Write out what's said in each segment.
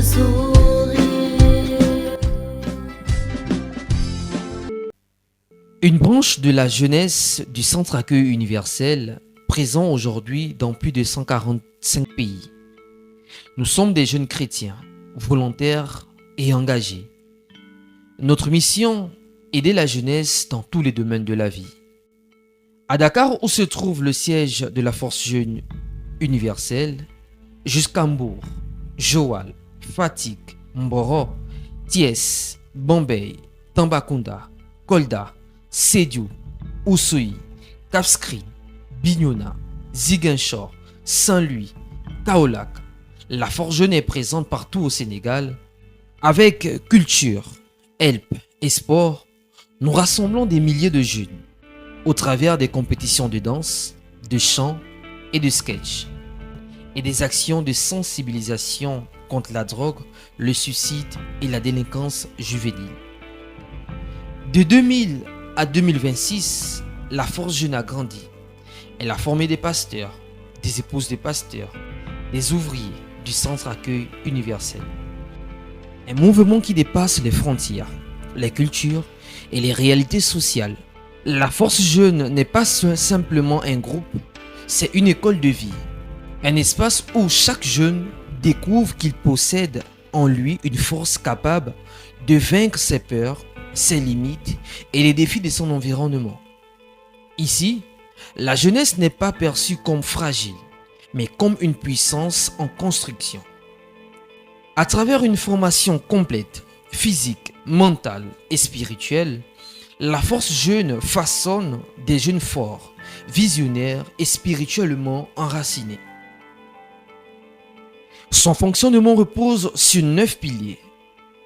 sourire. Une branche de la jeunesse du Centre Accueil Universel, présent aujourd'hui dans plus de 145 pays. Nous sommes des jeunes chrétiens, volontaires et engagés. Notre mission, aider la jeunesse dans tous les domaines de la vie. À Dakar, où se trouve le siège de la Force Jeune Universelle, jusqu'à Mbour, Joal, Fatick, Mboro, Thiès, Bombay, Tambacounda, Kolda, Sédhiou, Oussouye, Cap Skirring, Bignona, Ziguinchor, Saint-Louis, Kaolack. La Force Jeune est présente partout au Sénégal. Avec culture, help et sport, nous rassemblons des milliers de jeunes au travers des compétitions de danse, de chant et de sketch et des actions de sensibilisation contre la drogue, le suicide et la délinquance juvénile. De 2000 à 2026, la Force Jeune a grandi. Elle a formé des pasteurs, des épouses de pasteurs, des ouvriers du Centre Accueil Universel. Un mouvement qui dépasse les frontières, les cultures et les réalités sociales. La Force Jeune n'est pas simplement un groupe, c'est une école de vie. Un espace où chaque jeune découvre qu'il possède en lui une force capable de vaincre ses peurs, ses limites et les défis de son environnement. Ici, la jeunesse n'est pas perçue comme fragile, mais comme une puissance en construction. À travers une formation complète, physique, mentale et spirituelle, la Force Jeune façonne des jeunes forts, visionnaires et spirituellement enracinés. Son fonctionnement repose sur 9 piliers,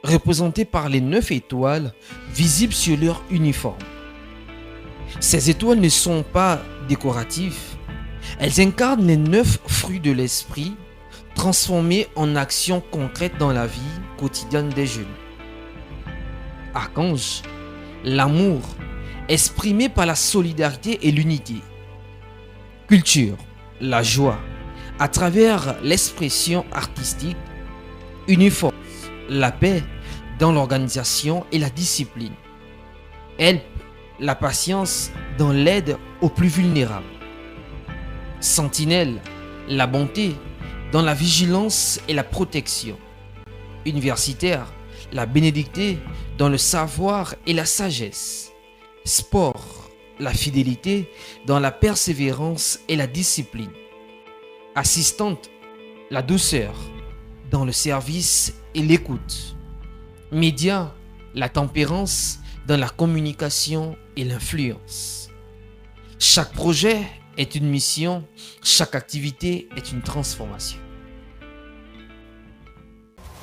représentés par les 9 étoiles visibles sur leur uniforme. Ces étoiles ne sont pas décoratives, elles incarnent les 9 fruits de l'esprit transformés en actions concrètes dans la vie quotidienne des jeunes. Archange, l'amour, exprimé par la solidarité et l'unité. Culture, la joie, à travers l'expression artistique. Uniforme, la paix dans l'organisation et la discipline. Help, la patience dans l'aide aux plus vulnérables. Sentinelle, la bonté dans la vigilance et la protection. Universitaire, la bénédicté dans le savoir et la sagesse. Sport, la fidélité dans la persévérance et la discipline. Assistante, la douceur dans le service et l'écoute. Média, la tempérance dans la communication et l'influence. Chaque projet est une mission, chaque activité est une transformation.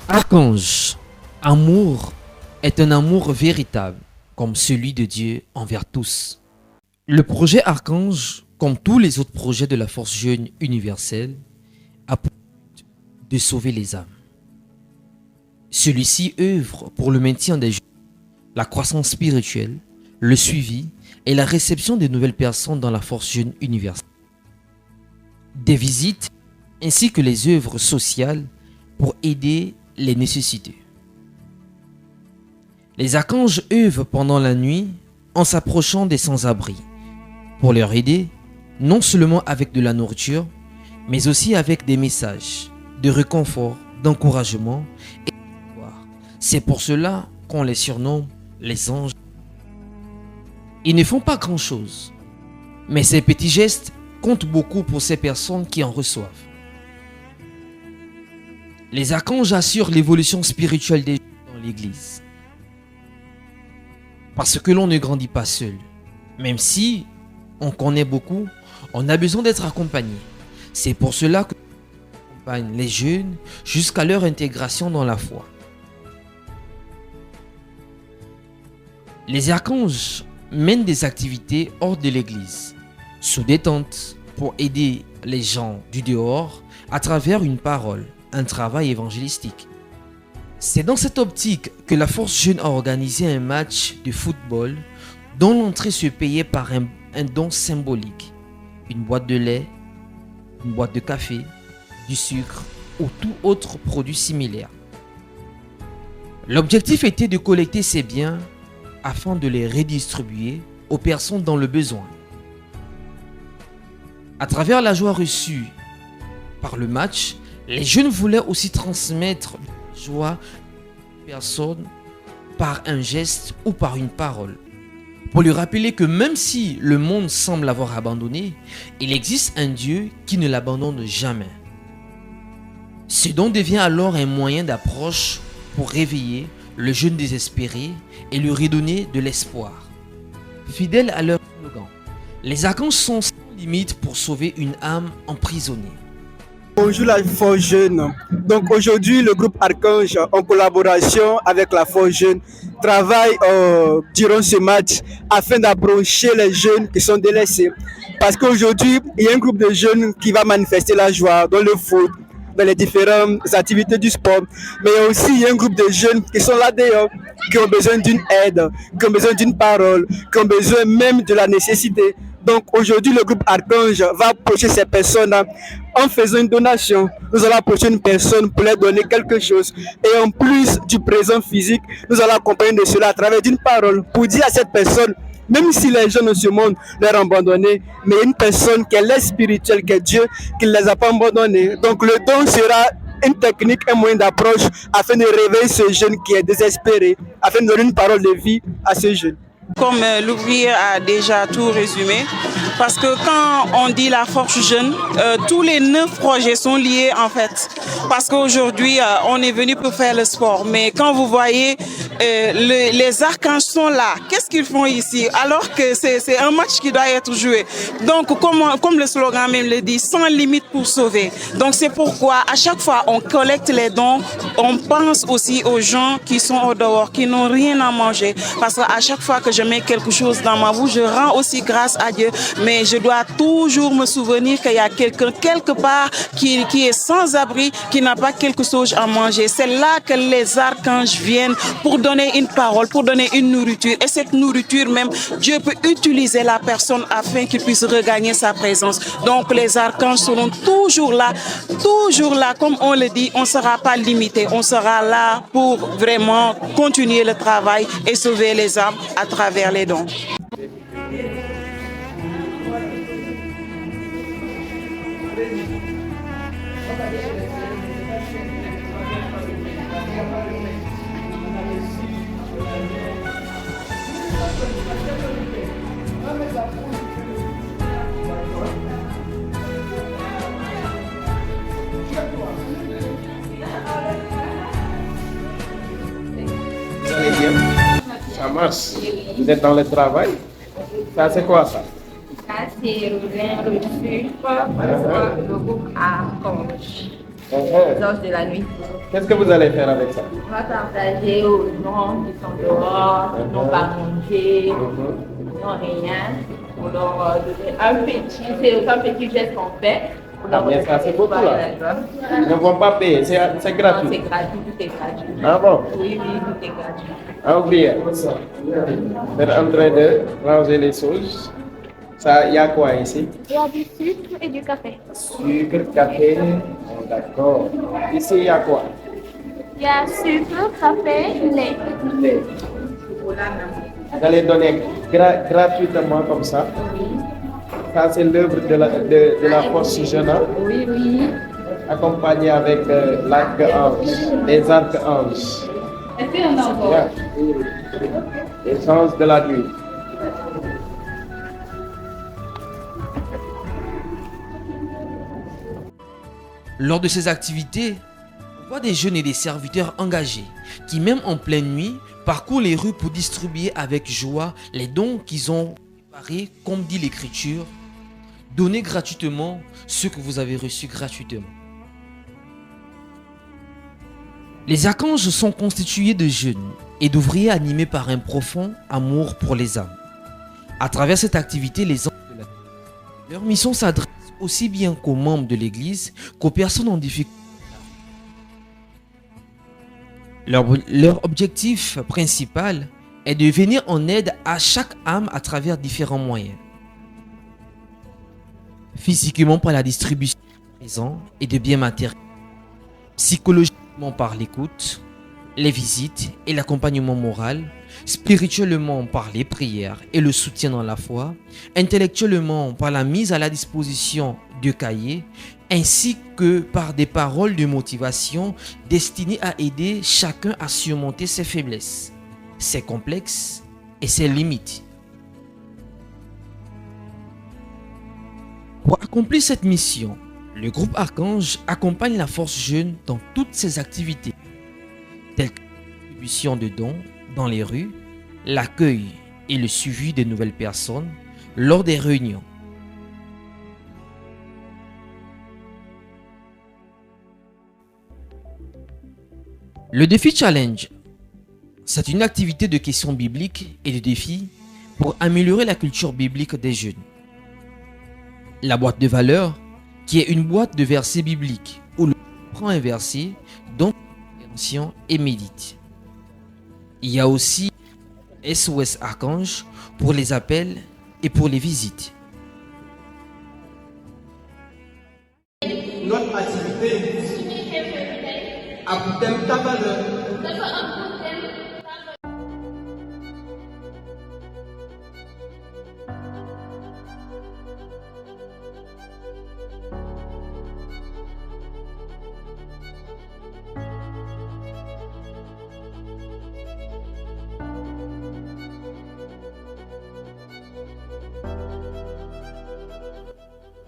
Archange, amour est un amour véritable, comme celui de Dieu envers tous. Le projet Archange, comme tous les autres projets de la Force Jeune Universelle, a pour but de sauver les âmes. Celui-ci œuvre pour le maintien des jeunes, la croissance spirituelle, le suivi et la réception de nouvelles personnes dans la Force Jeune Universelle. Des visites ainsi que les œuvres sociales pour aider les nécessités. Les archanges œuvrent pendant la nuit en s'approchant des sans-abri pour leur aider non seulement avec de la nourriture, mais aussi avec des messages de réconfort, d'encouragement et d'espoir. C'est pour cela qu'on les surnomme les anges. Ils ne font pas grand-chose, mais ces petits gestes comptent beaucoup pour ces personnes qui en reçoivent. Les archanges assurent l'évolution spirituelle des gens dans l'Église. Parce que l'on ne grandit pas seul. Même si on connaît beaucoup, on a besoin d'être accompagné. C'est pour cela que l'on accompagne les jeunes jusqu'à leur intégration dans la foi. Les archanges mènent des activités hors de l'église, sous des tentes, pour aider les gens du dehors à travers une parole, un travail évangélistique. C'est dans cette optique que la Force Jeune a organisé un match de football dont l'entrée se payait par un don symbolique, une boîte de lait, une boîte de café, du sucre ou tout autre produit similaire. L'objectif était de collecter ces biens afin de les redistribuer aux personnes dans le besoin. À travers la joie reçue par le match, les jeunes voulaient aussi transmettre la joie aux personnes par un geste ou par une parole. Pour lui rappeler que même si le monde semble l'avoir abandonné, il existe un Dieu qui ne l'abandonne jamais. Ce don devient alors un moyen d'approche pour réveiller le jeune désespéré et lui redonner de l'espoir. Fidèles à leur slogan, les archanges sont sans limite pour sauver une âme emprisonnée. Bonjour la Force Jeune. Donc aujourd'hui, le groupe Archange, en collaboration avec la Force Jeune, travaille durant ce match afin d'approcher les jeunes qui sont délaissés. Parce qu'aujourd'hui, il y a un groupe de jeunes qui va manifester la joie dans le foot, dans les différentes activités du sport. Mais il y a un groupe de jeunes qui sont là dehors, qui ont besoin d'une aide, qui ont besoin d'une parole, qui ont besoin même de la nécessité. Donc aujourd'hui, le groupe Archange va approcher ces personnes en faisant une donation. Nous allons approcher une personne pour leur donner quelque chose. Et en plus du présent physique, nous allons accompagner de cela à travers d'une parole pour dire à cette personne, même si les gens de ce monde leur ont abandonné, mais une personne qui est l'aide spirituelle, qui est Dieu, qui ne les a pas abandonnés. Donc le don sera une technique, un moyen d'approche afin de réveiller ce jeune qui est désespéré, afin de donner une parole de vie à ce jeune. Comme l'ouvrier a déjà tout résumé, parce que quand on dit la force jeune, tous les 9 projets sont liés en fait. Parce qu'aujourd'hui, on est venu pour faire le sport. Mais quand vous voyez, les archanges sont là. Qu'est-ce qu'ils font ici? Alors que c'est un match qui doit être joué. Donc, comme le slogan même le dit, sans limite pour sauver. Donc, c'est pourquoi à chaque fois, on collecte les dons. On pense aussi aux gens qui sont au dehors, qui n'ont rien à manger. Parce qu'à chaque fois que je mets quelque chose dans ma bouche, je rends aussi grâce à Dieu. Mais je dois toujours me souvenir qu'il y a quelqu'un quelque part qui est sans abri, qui n'a pas quelque chose à manger. C'est là que les archanges viennent pour donner une parole, pour donner une nourriture. Et cette nourriture même, Dieu peut utiliser la personne afin qu'il puisse regagner sa présence. Donc les archanges seront toujours là, comme on le dit, on ne sera pas limité. On sera là pour vraiment continuer le travail et sauver les âmes à travers les dons. Vous allez bien? Ça marche. Vous êtes dans le travail? Ça, c'est quoi ça? Ça, c'est le lien reçu par le groupe Archange, les anges de la nuit. Qu'est-ce que vous allez faire avec ça? On va partager aux gens qui sont dehors, qui n'ont pas mangé, qui n'ont rien, pour leur donner c'est un petit geste qu'on fait. Ah bien, ça c'est beaucoup là. Ils ne vont pas payer, c'est gratuit. Non, c'est gratuit, tout est gratuit. Ah bon? Oui, tout est gratuit. Ah oubliez. Vous êtes en train de ranger les choses. Ça, il y a quoi ici? Il y a du sucre et du café. Sucre, café. Oh, d'accord. Ici, il y a quoi? Il y a sucre, café, lait. Lait. Vous allez donner gratuitement comme ça. Ça, c'est l'œuvre de la force jeune, hein? Oui, oui. Accompagné avec l'arc-ange, les archanges. Est-ce qu'il y en a encore? Yeah. Les anges de la nuit. Lors de ces activités, on voit des jeunes et des serviteurs engagés qui, même en pleine nuit, parcourent les rues pour distribuer avec joie les dons qu'ils ont préparés, comme dit l'Écriture. Donnez gratuitement ce que vous avez reçu gratuitement. Les archanges sont constitués de jeunes et d'ouvriers animés par un profond amour pour les âmes. À travers cette activité, les anges de la nuit, leur mission s'adresse aussi bien qu'aux membres de l'Église qu'aux personnes en difficulté. Leur objectif principal est de venir en aide à chaque âme à travers différents moyens. Physiquement par la distribution de présents et de biens matériels, psychologiquement par l'écoute, les visites et l'accompagnement moral, spirituellement par les prières et le soutien dans la foi, intellectuellement par la mise à la disposition de cahiers, ainsi que par des paroles de motivation destinées à aider chacun à surmonter ses faiblesses, ses complexes et ses limites. Pour accomplir cette mission, le groupe Archange accompagne la force jeune dans toutes ses activités, telles que la distribution de dons dans les rues, l'accueil et le suivi de nouvelles personnes lors des réunions. Le défi challenge, c'est une activité de questions bibliques et de défis pour améliorer la culture biblique des jeunes. La boîte de valeurs, qui est une boîte de versets bibliques où le prend un verset dont l'attention et médite. Il y a aussi SOS Archange pour les appels et pour les visites. Notre activité a pour thème ta valeur.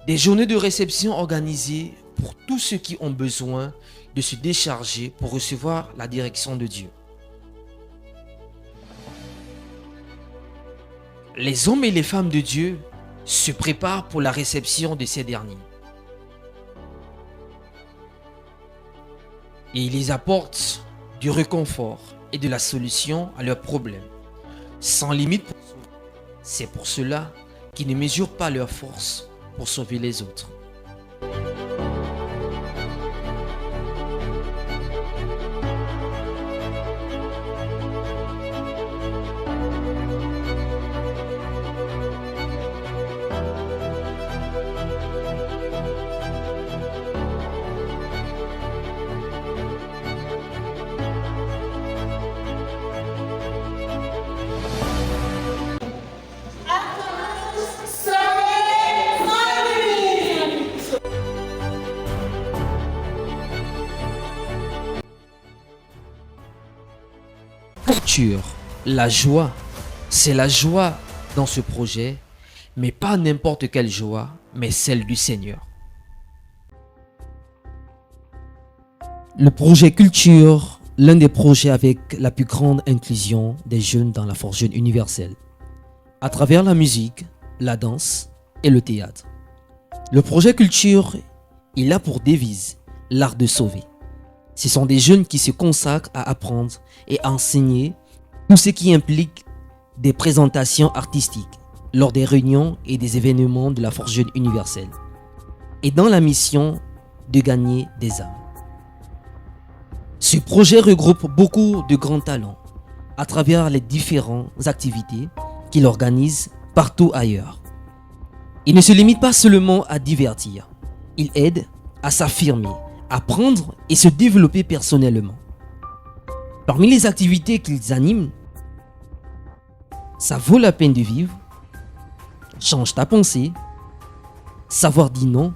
Des journées de réception organisées pour tous ceux qui ont besoin de se décharger pour recevoir la direction de Dieu. Les hommes et les femmes de Dieu se préparent pour la réception de ces derniers. Et ils les apportent du réconfort et de la solution à leurs problèmes, sans limite pour sauver. C'est pour cela qu'ils ne mesurent pas leur force pour sauver les autres. La joie, c'est la joie dans ce projet, mais pas n'importe quelle joie, mais celle du Seigneur. Le projet Culture, l'un des projets avec la plus grande inclusion des jeunes dans la force jeune universelle, à travers la musique, la danse et le théâtre. Le projet Culture, il a pour devise l'art de sauver. Ce sont des jeunes qui se consacrent à apprendre et à enseigner tout ce qui implique des présentations artistiques lors des réunions et des événements de la force jeune universelle et dans la mission de gagner des âmes. Ce projet regroupe beaucoup de grands talents à travers les différentes activités qu'il organise partout ailleurs. Il ne se limite pas seulement à divertir, il aide à s'affirmer, à apprendre et se développer personnellement. Parmi les activités qu'ils animent, ça vaut la peine de vivre, change ta pensée, savoir dire non,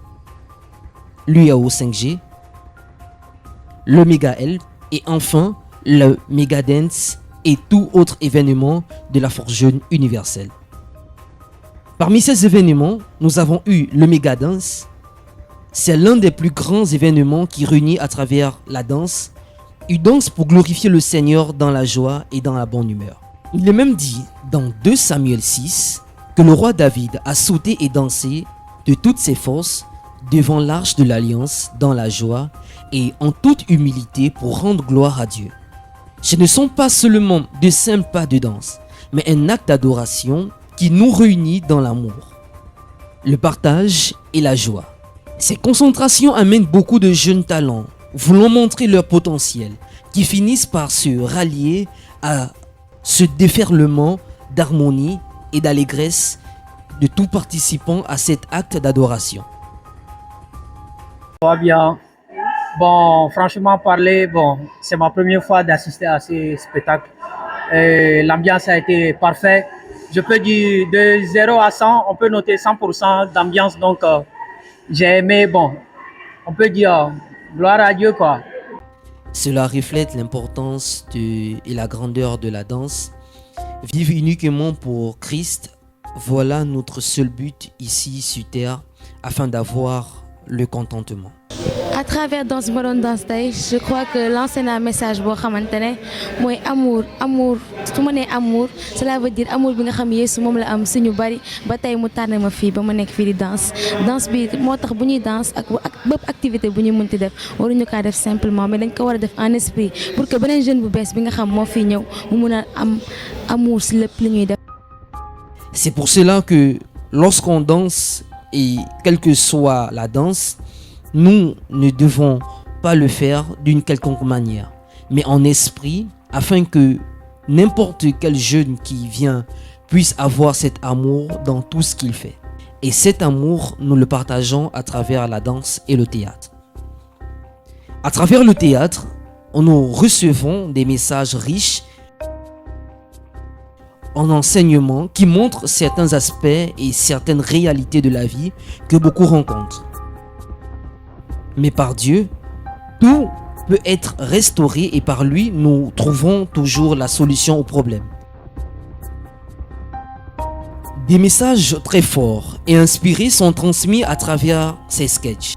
l'UAO 5G, le Méga Help et enfin le Méga Dance et tout autre événement de la force jeune universelle. Parmi ces événements, nous avons eu le Méga Dance. C'est l'un des plus grands événements qui réunit à travers la danse, une danse pour glorifier le Seigneur dans la joie et dans la bonne humeur. Il est même dit dans 2 Samuel 6 que le roi David a sauté et dansé de toutes ses forces devant l'arche de l'alliance dans la joie et en toute humilité pour rendre gloire à Dieu. Ce ne sont pas seulement de simples pas de danse, mais un acte d'adoration qui nous réunit dans l'amour, le partage et la joie. Ces concentrations amènent beaucoup de jeunes talents voulant montrer leur potentiel qui finissent par se rallier à ce déferlement d'harmonie et d'allégresse de tout participant à cet acte d'adoration. Ça va bien. Bon, franchement parler, bon, c'est ma première fois d'assister à ce spectacle. L'ambiance a été parfaite. Je peux dire de 0 à 100, on peut noter 100% d'ambiance. Donc, j'ai aimé, bon, on peut dire gloire à Dieu, quoi. Cela reflète l'importance et la grandeur de la danse. Vivre uniquement pour Christ, voilà notre seul but ici sur terre, afin d'avoir le contentement. À travers Danse Baron Danse Tay, je crois que lancer un message boo xamantene mooy amour su ma nee amour cela veut dire amour bi nga xam Yeesu moom la am suñu bari ba tey mu tànn ma fii ba ma nekk fii di danse bi moo tax bu ñuy danse ak bépp activité bu ñuy mënti def waruñu kaa def simplement mais dañ ko war a def en esprit pour que beneen jeune bu bees bi nga xam moo fii ñëw mu mun a am amour si lépp li ñuy def. C'est pour cela que lorsqu'on danse et quelle que soit la danse, nous ne devons pas le faire d'une quelconque manière, mais en esprit, afin que n'importe quel jeune qui vient puisse avoir cet amour dans tout ce qu'il fait. Et cet amour, nous le partageons à travers la danse et le théâtre. À travers le théâtre, nous recevons des messages riches en enseignement qui montrent certains aspects et certaines réalités de la vie que beaucoup rencontrent. Mais par Dieu, tout peut être restauré et par lui, nous trouvons toujours la solution au problème. Des messages très forts et inspirés sont transmis à travers ces sketchs.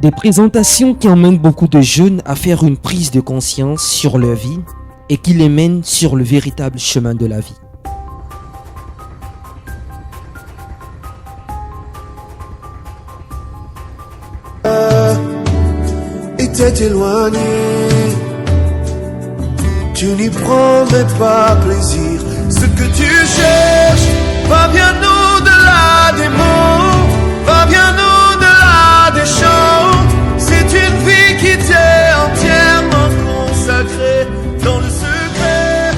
Des présentations qui emmènent beaucoup de jeunes à faire une prise de conscience sur leur vie et qui les mènent sur le véritable chemin de la vie. Était éloigné, tu n'y prendrais pas plaisir. Ce que tu cherches va bien au-delà des mots, va bien au-delà des chants. C'est une vie qui t'est entièrement consacrée dans le secret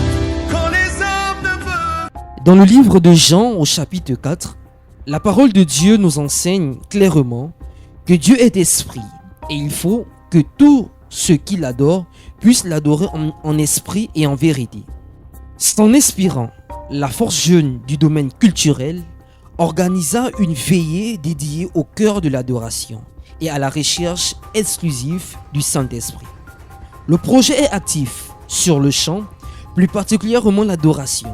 quand les hommes ne veulent. Dans le livre de Jean au chapitre 4, la parole de Dieu nous enseigne clairement que Dieu est esprit et il faut que tous ceux qui l'adorent puissent l'adorer en esprit et en vérité. C'est en inspirant la force jeune du domaine culturel, organisa une veillée dédiée au cœur de l'adoration et à la recherche exclusive du Saint-Esprit. Le projet est actif sur le chant, plus particulièrement l'adoration.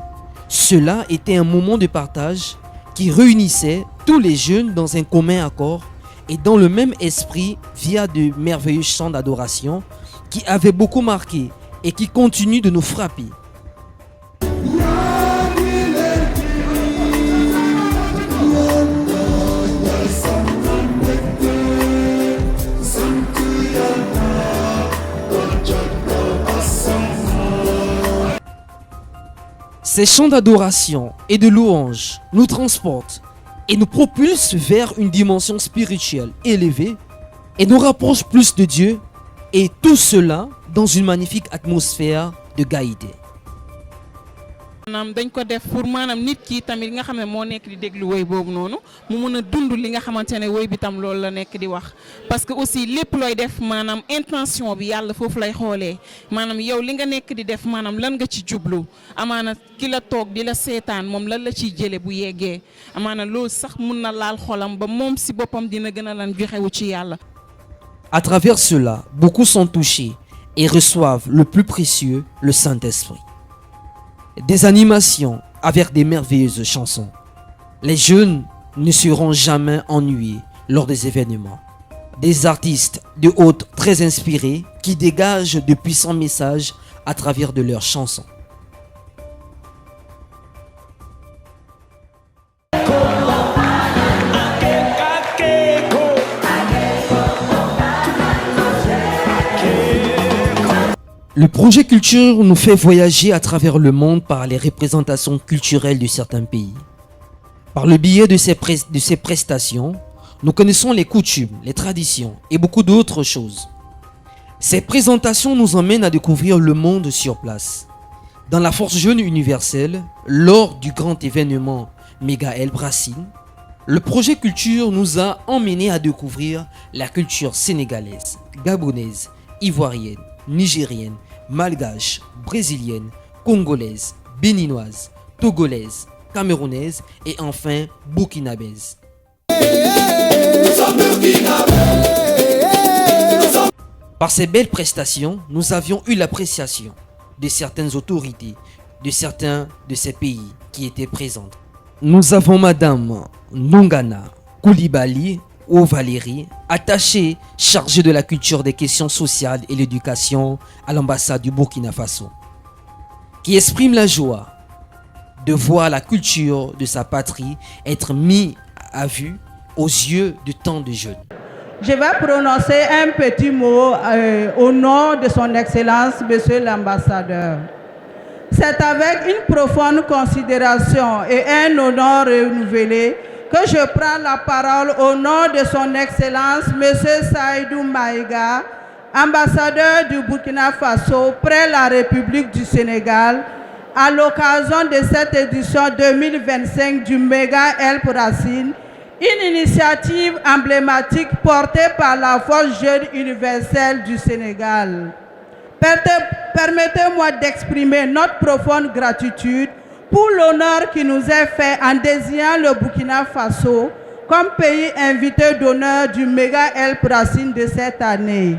Cela était un moment de partage qui réunissait tous les jeunes dans un commun accord et dans le même esprit via de merveilleux chants d'adoration qui avaient beaucoup marqué et qui continuent de nous frapper. Ces chants d'adoration et de louange nous transportent et nous propulsent vers une dimension spirituelle élevée et nous rapprochent plus de Dieu, et tout cela dans une magnifique atmosphère de gaieté. maanaam dañ ko def pour maanaam nit ki tamit nga xam ne moo nekk di déglu woy boobu noonu mu mën a dund li nga xamante ne woy bi tam loolu la nekk di wax parce que aussi lépp looy def maanaam intention bi yàlla foofu lay xoolee maanaam yow li nga nekk di def maanaam lan nga ci jublu amaana ki la toog di la seetaan moom lan la ciy jële bu yeggee amaana loolu sax mun na laal xolam ba moom si boppam dina gën a lan joxewu ci yàlla. À travers cela, beaucoup sont touchés et reçoivent le plus précieux, le Saint-Esprit. Des animations avec des merveilleuses chansons. Les jeunes ne seront jamais ennuyés lors des événements. Des artistes de haute très inspirés qui dégagent de puissants messages à travers de leurs chansons. Le projet culture nous fait voyager à travers le monde par les représentations culturelles de certains pays. Par le biais de ces prestations, nous connaissons les coutumes, les traditions et beaucoup d'autres choses. Ces présentations nous emmènent à découvrir le monde sur place. Dans la Force jeune universelle, lors du grand événement Méga El Brassine, Le projet culture nous a emmenés à découvrir la culture sénégalaise, gabonaise, ivoirienne, nigérienne, malgache, brésilienne, congolaise, béninoise, togolaise, camerounaise et enfin burkinabèse. Par ces belles prestations, nous avions eu l'appréciation de certaines autorités de certains de ces pays qui étaient présentes. Nous avons Madame Nongana Koulibaly ou Valérie, attachée chargée de la culture, des questions sociales et l'éducation à l'ambassade du Burkina Faso, qui exprime la joie de voir la culture de sa patrie être mise à vue aux yeux de tant de jeunes. Je vais prononcer un petit mot au nom de son Excellence, Monsieur l'Ambassadeur. C'est avec une profonde considération et un honneur renouvelé que je prends la parole au nom de son Excellence, Monsieur Saïdou Maïga, ambassadeur du Burkina Faso près la République du Sénégal, à l'occasion de cette édition 2025 du Méga Help Racine, une initiative emblématique portée par la Force Jeune Universelle du Sénégal. Permettez-moi d'exprimer notre profonde gratitude pour l'honneur qui nous est fait en désignant le Burkina Faso comme pays invité d'honneur du Méga Help Racine de cette année.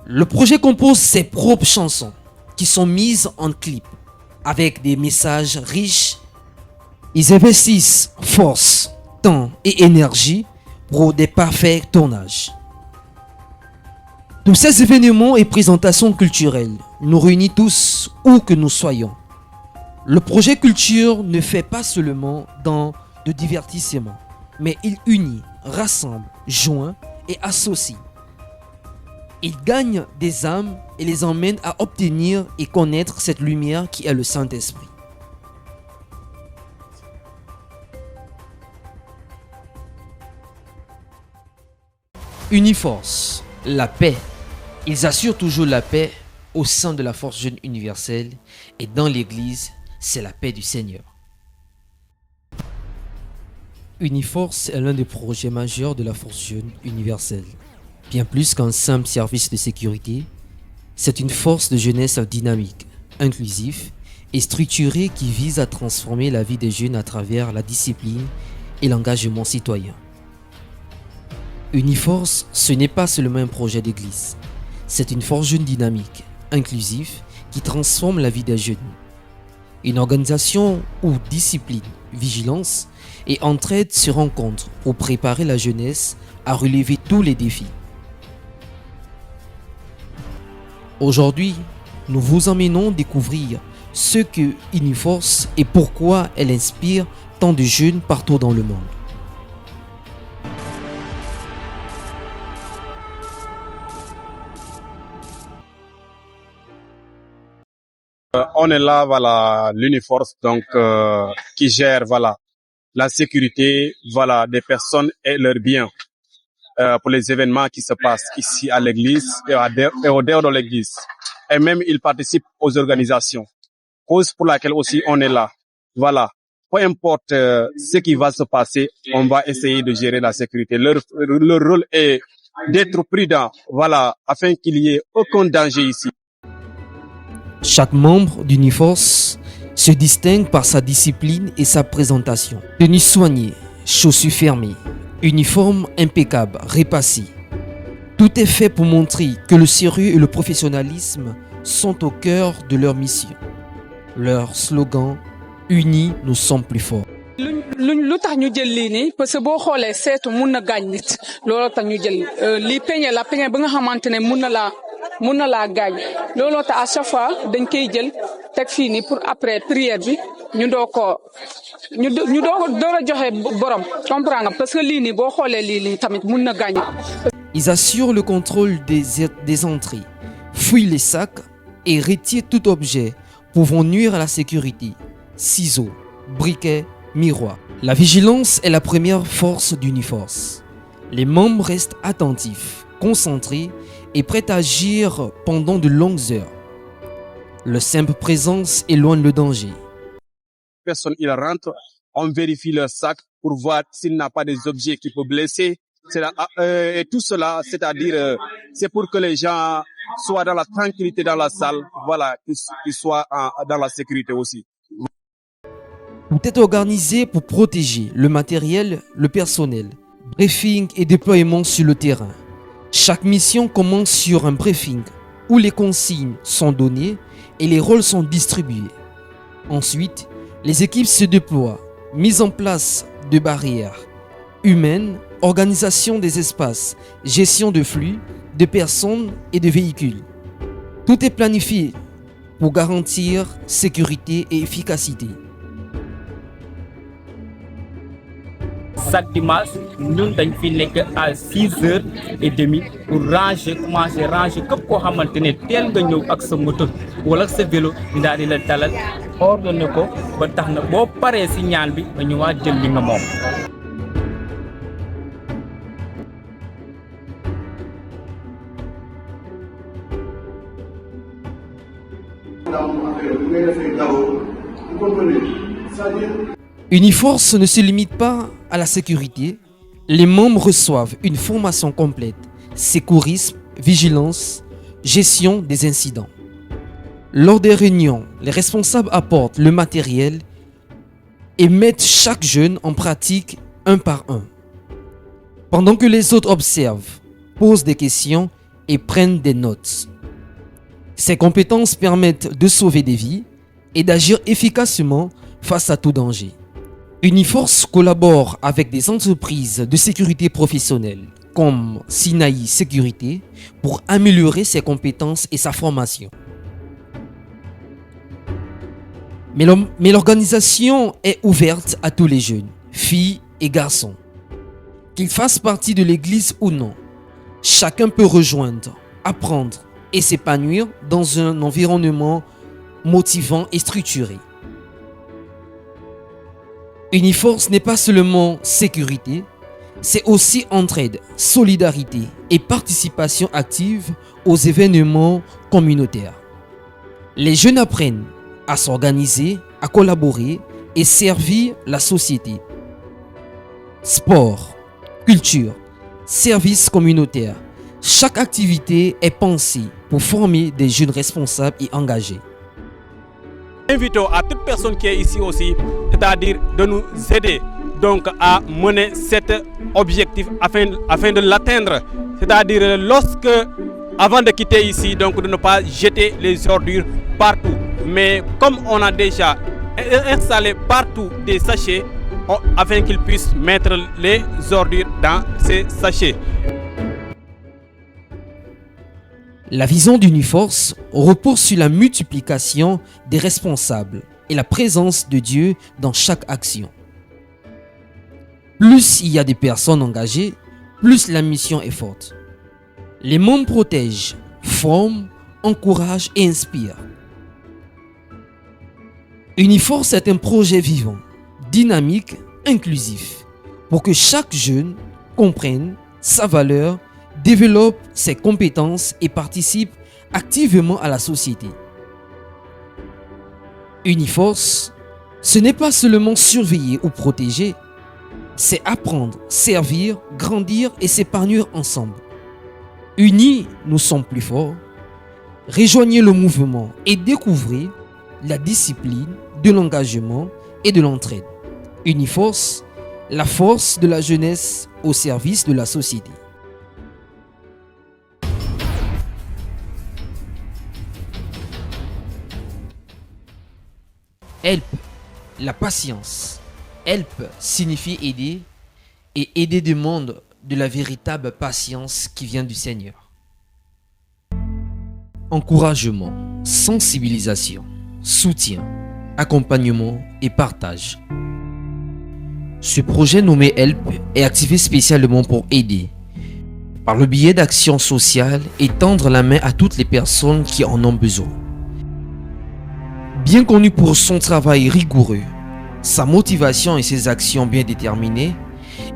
Le projet compose ses propres chansons qui sont mises en clip avec des messages riches. Ils investissent force, temps et énergie pour des parfaits tournages. Tous ces événements et présentations culturelles nous réunissent tous où que nous soyons. Le projet culture ne fait pas seulement dans le divertissement, mais il unit, rassemble, joint et associe. Il gagne des âmes et les emmène à obtenir et connaître cette lumière qui est le Saint-Esprit. Uniforce, la paix. Ils assurent toujours la paix au sein de la Force Jeune Universelle et dans l'Église, c'est la paix du Seigneur. Uniforce est l'un des projets majeurs de la Force Jeune Universelle. Bien plus qu'un simple service de sécurité, c'est une force de jeunesse dynamique, inclusive et structurée qui vise à transformer la vie des jeunes à travers la discipline et l'engagement citoyen. Uniforce, ce n'est pas seulement un projet d'église, c'est une force jeune dynamique, inclusive, qui transforme la vie des jeunes. Une organisation où discipline, vigilance et entraide se rencontrent pour préparer la jeunesse à relever tous les défis. Aujourd'hui, nous vous emmenons découvrir ce que Uniforce et pourquoi elle inspire tant de jeunes partout dans le monde. On est là, voilà, l'Uniforce, donc qui gère, voilà, la sécurité, voilà, des personnes et leurs biens pour les événements qui se passent ici à l'église et au dehors de l'église. Et même il participe aux organisations, cause pour laquelle aussi on est là. Voilà, peu importe ce qui va se passer, on va essayer de gérer la sécurité. Leur rôle est d'être prudent, voilà, afin qu'il y ait aucun danger ici. Chaque membre d'Uniforce se distingue par sa discipline et sa présentation. Tenue soignée, chaussures fermées, uniforme impeccable, repassé. Tout est fait pour montrer que le sérieux et le professionnalisme sont au cœur de leur mission. Leur slogan, unis, nous sommes plus forts. lu tax ñu jël lii nii parce que boo xoolee seetu mun na gaañ nit looloo tax ñu jël lii peñe la peñe ba nga xamante ne mun na laa gaañ looloo tax à chaque fois dañ koy jël teg fii nii pour après prière bi ñu doo a joxe borom comprendre nga parce que lii nii boo xoolee lii nii tamit mun na gaañ. Ils assurent le contrôle des entrées, fouillent les sacs et retirent tout objet pouvant nuire à la sécurité. Ciseaux, briquets, miroirs. La vigilance est la première force d'Uniforce. Les membres restent attentifs, concentrés et prêts à agir pendant de longues heures. Leur simple présence éloigne le danger. Personne, il rentre, on vérifie leur sac pour voir s'il n'a pas des objets qui peuvent blesser. Et tout cela, c'est-à-dire, c'est pour que les gens soient dans la tranquillité dans la salle, voilà, qu'ils soient dans la sécurité aussi. Tout est organisé pour protéger le matériel, le personnel, briefing et déploiement sur le terrain. Chaque mission commence sur un briefing où les consignes sont données et les rôles sont distribués. Ensuite, les équipes se déploient, mise en place de barrières humaines, organisation des espaces, gestion de flux, de personnes et de véhicules. Tout est planifié pour garantir sécurité et efficacité. Chaque dimanche, nous sommes à 6h30 pour commencer à ranger. Comme quoi, nous avons avec sa moto ou avec sa vélo, nous avons ordonné ko ba tax na boo paree si ñaan bi ba ñëwaat jël li nga moom. Uniforce ne se limite pas à la sécurité. Les membres reçoivent une formation complète, sécurisme, vigilance, gestion des incidents. Lors des réunions, les responsables apportent le matériel et mettent chaque jeune en pratique un par un. Pendant que les autres observent, posent des questions et prennent des notes. Ces compétences permettent de sauver des vies et d'agir efficacement face à tout danger. Uniforce collabore avec des entreprises de sécurité professionnelle comme Sinaï Sécurité pour améliorer ses compétences et sa formation. Mais l'organisation est ouverte à tous les jeunes, filles et garçons. Qu'ils fassent partie de l'église ou non, chacun peut rejoindre, apprendre et s'épanouir dans un environnement motivant et structuré. Uniforce n'est pas seulement sécurité, c'est aussi entraide, solidarité et participation active aux événements communautaires. Les jeunes apprennent à s'organiser, à collaborer et servir la société. Sport, culture, services communautaires, chaque activité est pensée pour former des jeunes responsables et engagés. Invitons à toute personne qui est ici aussi, c'est-à-dire de nous aider donc à mener cet objectif afin de l'atteindre. C'est-à-dire lorsque, avant de quitter ici, donc de ne pas jeter les ordures partout. Mais comme on a déjà installé partout des sachets, afin qu'ils puissent mettre les ordures dans ces sachets. La vision d'Uniforce repose sur la multiplication des responsables et la présence de Dieu dans chaque action. Plus il y a des personnes engagées, plus la mission est forte. Les membres protègent, forment, encouragent et inspirent. Uniforce est un projet vivant, dynamique, inclusif, pour que chaque jeune comprenne sa valeur, développe ses compétences et participe activement à la société. Uniforce, ce n'est pas seulement surveiller ou protéger, c'est apprendre, servir, grandir et s'épanouir ensemble. Unis, nous sommes plus forts. Rejoignez le mouvement et découvrez la discipline, de l'engagement et de l'entraide. Uniforce, la force de la jeunesse au service de la société. Help, la patience. Help signifie aider et aider demande de la véritable patience qui vient du Seigneur. Encouragement, sensibilisation, soutien, accompagnement et partage. Ce projet nommé Help est activé spécialement pour aider, par le biais d'actions sociales et tendre la main à toutes les personnes qui en ont besoin. Bien connu pour son travail rigoureux, sa motivation et ses actions bien déterminées,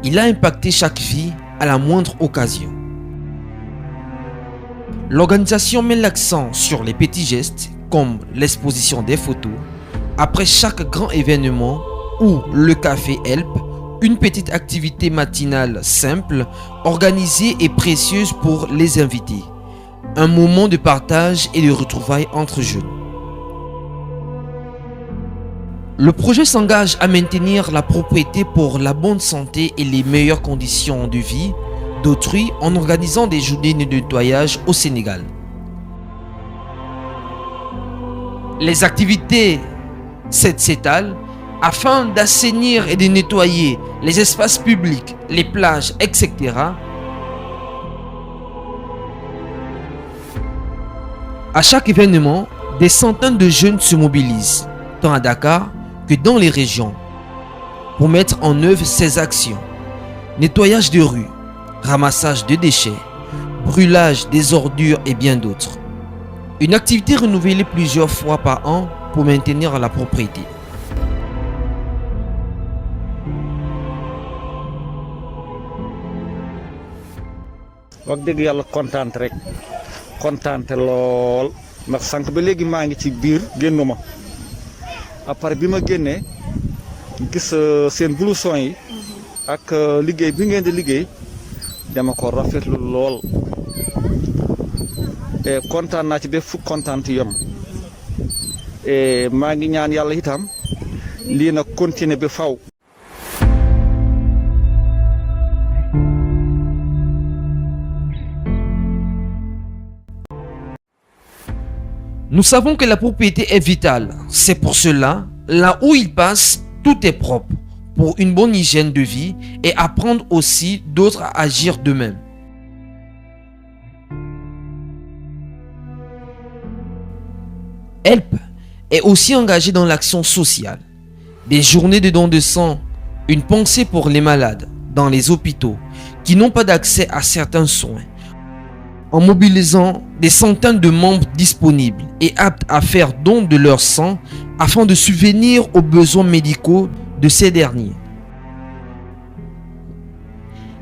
il a impacté chaque vie à la moindre occasion. L'organisation met l'accent sur les petits gestes comme l'exposition des photos après chaque grand événement ou le café Help, une petite activité matinale simple, organisée et précieuse pour les invités. Un moment de partage et de retrouvailles entre jeunes. Le projet s'engage à maintenir la propriété pour la bonne santé et les meilleures conditions de vie d'autrui en organisant des journées de nettoyage au Sénégal. Les activités s'étalent afin d'assainir et de nettoyer les espaces publics, les plages, etc. À chaque événement, des centaines de jeunes se mobilisent, tant à Dakar que dans les régions, pour mettre en œuvre ces actions. Nettoyage de rues, ramassage de déchets, brûlage des ordures et bien d'autres. Une activité renouvelée plusieurs fois par an pour maintenir la propriété. wax dëgg yàlla kontaan rek kontaante lool ndax sànq ba léegi maa ngi ci biir génnuma après bi ma génnee gis seen blouson yi ak liggéey bi ngeen di liggéey dama ko rafetlu lool et kontaan naa ci ba fu kontaan yam et maa ngi ñaan yàlla itam lii na continuer ba faw. Nous savons que la propriété est vitale. C'est pour cela, là où il passe, tout est propre pour une bonne hygiène de vie et apprendre aussi d'autres à agir d'eux-mêmes. Help est aussi engagé dans l'action sociale. Des journées de dons de sang, une pensée pour les malades dans les hôpitaux qui n'ont pas d'accès à certains soins, en mobilisant des centaines de membres disponibles et aptes à faire don de leur sang afin de subvenir aux besoins médicaux de ces derniers.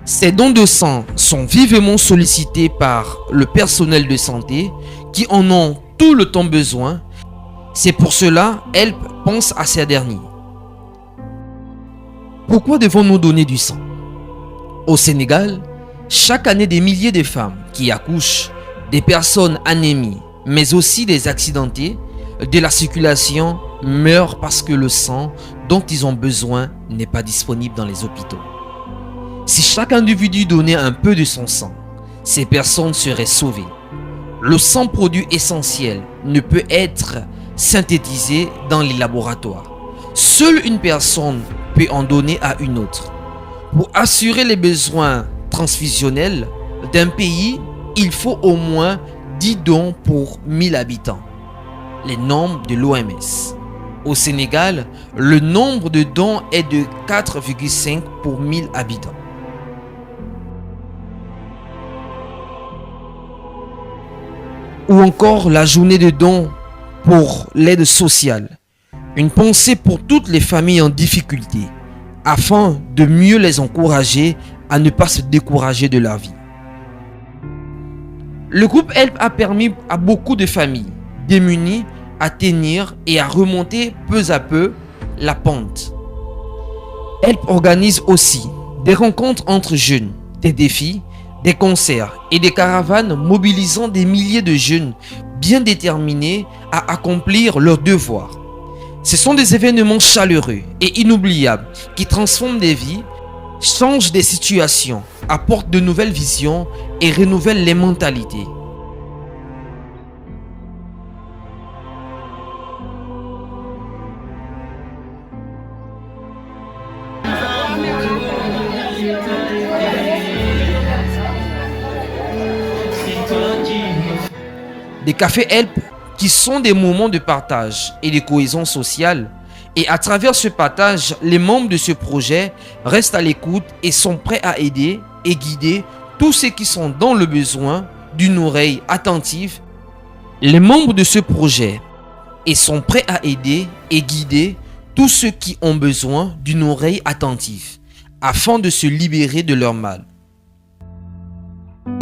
Ces dons de sang sont vivement sollicités par le personnel de santé qui en ont tout le temps besoin. C'est pour cela Help pense à ces derniers. Pourquoi devons-nous donner du sang? Au Sénégal, chaque année, des milliers de femmes qui accouchent, des personnes anémies, mais aussi des accidentés de la circulation meurent parce que le sang dont ils ont besoin n'est pas disponible dans les hôpitaux. Si chaque individu donnait un peu de son sang, ces personnes seraient sauvées. Le sang, produit essentiel, ne peut être synthétisé dans les laboratoires. Seule une personne peut en donner à une autre. Pour assurer les besoins transfusionnels d'un pays, il faut au moins 10 dons pour 1000 habitants. Les normes de l'OMS. Au Sénégal, le nombre de dons est de 4,5 pour 1000 habitants. Ou encore la journée de dons pour l'aide sociale. Une pensée pour toutes les familles en difficulté, afin de mieux les encourager à ne pas se décourager de leur vie. Le groupe Help a permis à beaucoup de familles démunies à tenir et à remonter peu à peu la pente. Help organise aussi des rencontres entre jeunes, des défis, des concerts et des caravanes mobilisant des milliers de jeunes bien déterminés à accomplir leurs devoirs. Ce sont des événements chaleureux et inoubliables qui transforment des vies, changent des situations, apportent de nouvelles visions et renouvellent les mentalités. Des cafés Help qui sont des moments de partage et de cohésion sociale. Et à travers ce partage, les membres de ce projet restent à l'écoute et sont prêts à aider et guider tous ceux qui sont dans le besoin d'une oreille attentive. Les membres de ce projet sont prêts à aider et guider tous ceux qui ont besoin d'une oreille attentive afin de se libérer de leur mal.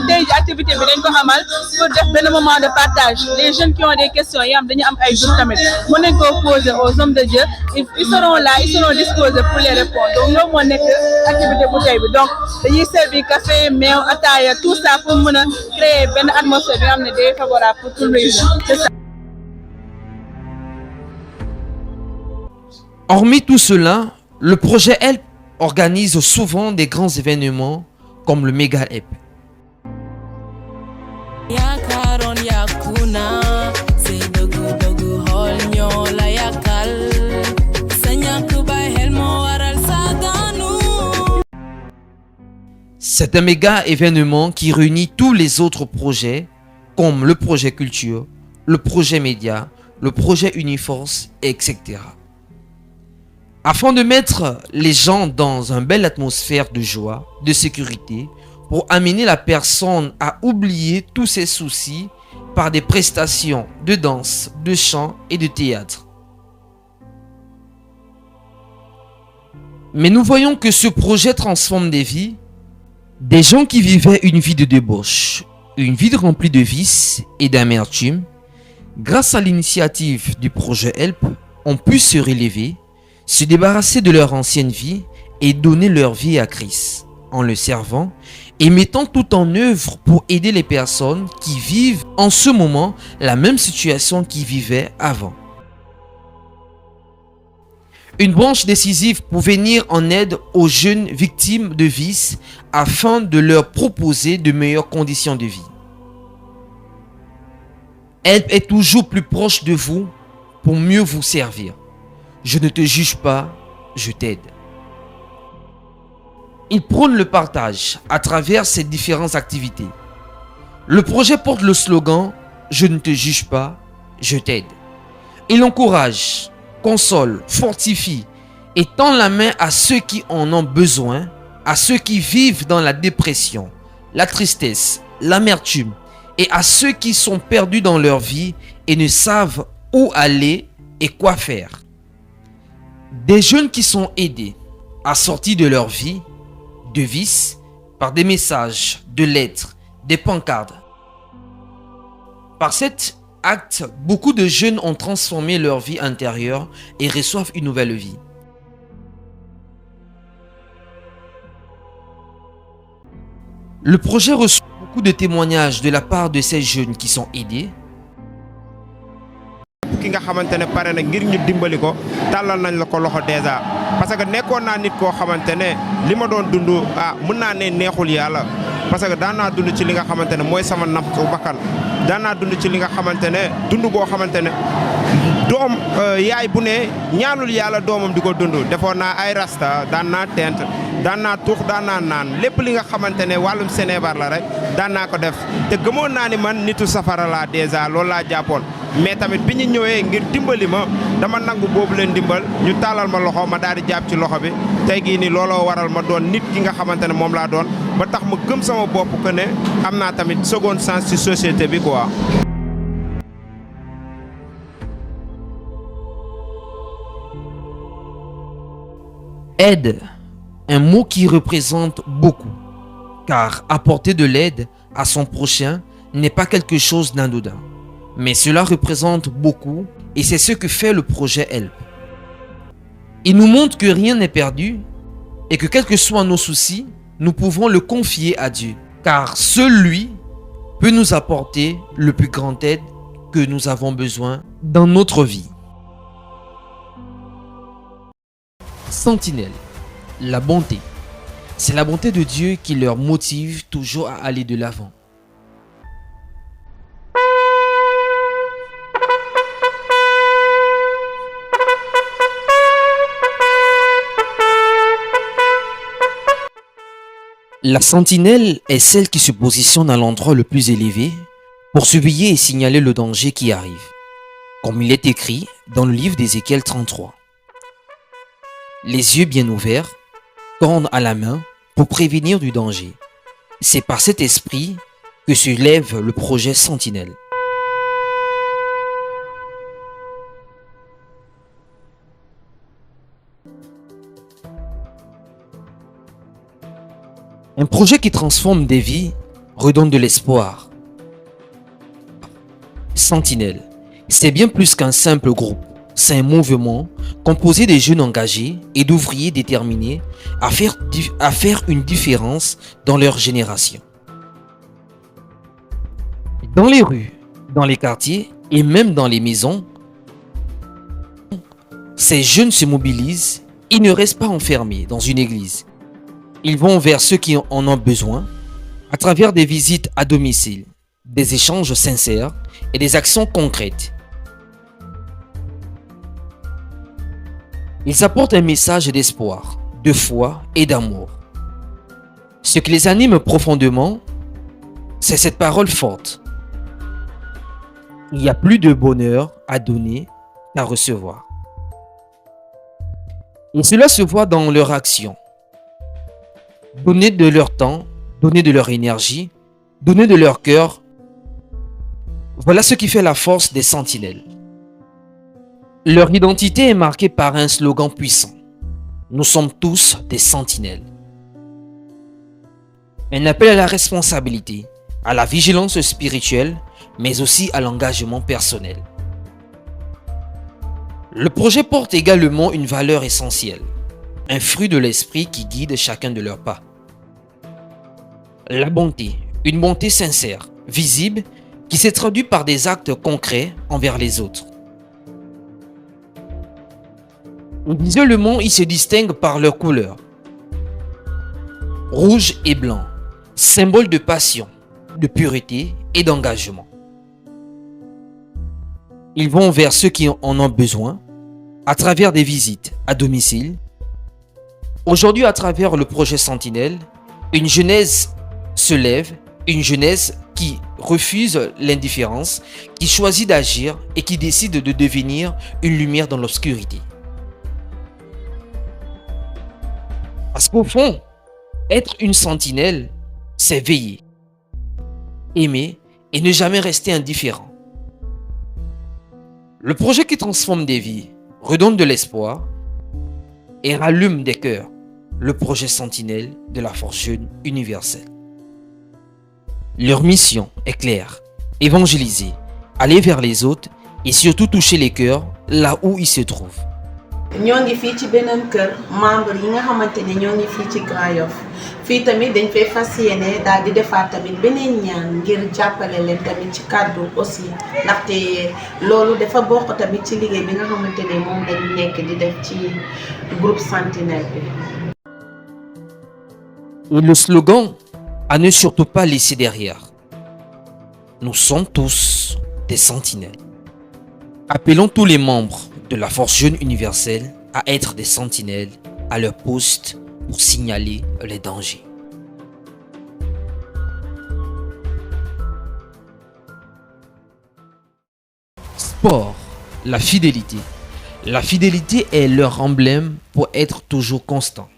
tey ji activité bi dañ ko xamal pour def benn moment de partage les jeunes qui ont des questions yi am dañu am ay doutes tamit mën nañ koo poser aux hommes de Dieu ils seront là ils seront disposés pour les répondre donc loolu moo nekk activité bu tey bi donc dañuy servir café meew ataaya tout ça pour mën a créer benn atmosphère bi nga xam ne day favorable pour tout le monde c'est ça. Hormis tout cela, le projet HELP organise souvent des grands événements comme le Mega HELP. C'est un méga événement qui réunit tous les autres projets comme le projet culture, le projet média, le projet Uniforce, etc. Afin de mettre les gens dans une belle atmosphère de joie, de sécurité, pour amener la personne à oublier tous ses soucis par des prestations de danse, de chant et de théâtre. Mais nous voyons que ce projet transforme des vies, des gens qui vivaient une vie de débauche, une vie remplie de vices et d'amertume, grâce à l'initiative du projet HELP, ont pu se relever, se débarrasser de leur ancienne vie et donner leur vie à Christ, en le servant et mettant tout en œuvre pour aider les personnes qui vivent en ce moment la même situation qu'ils vivaient avant. Une branche décisive pour venir en aide aux jeunes victimes de vices afin de leur proposer de meilleures conditions de vie. HELP est toujours plus proche de vous pour mieux vous servir. Je ne te juge pas, je t'aide. Il prône le partage à travers ses différentes activités. Le projet porte le slogan « Je ne te juge pas, je t'aide ». Il encourage, console, fortifie et tend la main à ceux qui en ont besoin, à ceux qui vivent dans la dépression, la tristesse, l'amertume et à ceux qui sont perdus dans leur vie et ne savent où aller et quoi faire. Des jeunes qui sont aidés à sortir de leur vie, de vices, par des messages, de lettres, des pancartes. Par cet acte, beaucoup de jeunes ont transformé leur vie intérieure et reçoivent une nouvelle vie. Le projet reçoit beaucoup de témoignages de la part de ces jeunes qui sont aidés. ki nga xamante ne pare na ngir ñu dimbali ko tàllal nañ la ko loxo dèjà parce que nekkoon naa nit koo xamante ne li ma doon dund mën naa ne neexul yàlla parce que daan naa dund ci li nga xamante ne mooy sama nafsu bakkan daan naa dund ci li nga xamante ne dund boo xamante ne doom yaay bu ne ñaanul yàlla doomam di ko dund defoon naa ay rasta daan naa tent daan naa tuux daan naa naan lépp li nga xamante ne wàllum Sénébar la rek daan naa ko def te gëmoon naa ni man nitu safara laa dèjà loolu laa jàppoon mais tamit bi ñu ñëwee ngir dimbali ma dama nangu boobu leen dimbal ñu taalal ma loxo ma daal di jàpp ci loxo bi tey gii ni looloo waral ma doon nit ki nga xamante ne moom laa doon ba tax ma gëm sama bopp que ne am naa tamit seconde chance ci société bi quoi. Aide, un mot qui représente beaucoup, car apporter de l'aide à son prochain n'est pas quelque chose d'anodin. Mais cela représente beaucoup et c'est ce que fait le projet HELP. Il nous montre que rien n'est perdu et que quels que soient nos soucis, nous pouvons le confier à Dieu. Car seul lui peut nous apporter le plus grand aide que nous avons besoin dans notre vie. Sentinelle, la bonté. C'est la bonté de Dieu qui leur motive toujours à aller de l'avant. La sentinelle est celle qui se positionne à l'endroit le plus élevé pour surveiller et signaler le danger qui arrive, comme il est écrit dans le livre d'Ézéchiel 33. Les yeux bien ouverts, cornes à la main pour prévenir du danger. C'est par cet esprit que se lève le projet Sentinelle. Un projet qui transforme des vies, redonne de l'espoir. Sentinelle, c'est bien plus qu'un simple groupe. C'est un mouvement composé de jeunes engagés et d'ouvriers déterminés à faire une différence dans leur génération. Dans les rues, dans les quartiers et même dans les maisons, ces jeunes se mobilisent. Ils ne restent pas enfermés dans une église. Ils vont vers ceux qui en ont besoin à travers des visites à domicile, des échanges sincères et des actions concrètes. Ils apportent un message d'espoir, de foi et d'amour. Ce qui les anime profondément, c'est cette parole forte. Il y a plus de bonheur à donner qu'à recevoir. Et cela se voit dans leur action. Donner de leur temps, donner de leur énergie, donner de leur cœur. Voilà ce qui fait la force des sentinelles. Leur identité est marquée par un slogan puissant. Nous sommes tous des sentinelles. Un appel à la responsabilité, à la vigilance spirituelle, mais aussi à l'engagement personnel. Le projet porte également une valeur essentielle, un fruit de l'esprit qui guide chacun de leurs pas. La bonté, une bonté sincère, visible, qui s'est traduite par des actes concrets envers les autres. Visuellement, ils se distinguent par leur couleur. Rouge et blanc, symbole de passion, de pureté et d'engagement. Ils vont vers ceux qui en ont besoin, à travers des visites à domicile. Aujourd'hui, à travers le projet Sentinelle, une jeunesse se lève, une jeunesse qui refuse l'indifférence, qui choisit d'agir et qui décide de devenir une lumière dans l'obscurité. Parce qu'au fond, être une sentinelle, c'est veiller, aimer et ne jamais rester indifférent. Le projet qui transforme des vies, redonne de l'espoir et rallume des cœurs. Le projet Sentinelle de la Force Jeune Universelle. Leur mission est claire, évangéliser, aller vers les autres et surtout toucher les cœurs là où ils se trouvent. ñoo ngi fii ci beneen kër membre yi nga xamante ne ñoo ngi fii ci Grand Yoff fii tamit dañ fay fas yéene daal di defaat tamit beneen ñaan ngir jàppale leen tamit ci kàddu aussi ndaxte loolu dafa bokk tamit ci liggéey bi nga xamante ne moom lañ nekk di def ci groupe Sentinelle bi. Et le slogan à ne surtout pas laisser derrière. Nous sommes tous des sentinelles. Appelons tous les membres de la Force Jeune Universelle à être des sentinelles à leur poste pour signaler les dangers. Sport, la fidélité. La fidélité est leur emblème pour être toujours constant.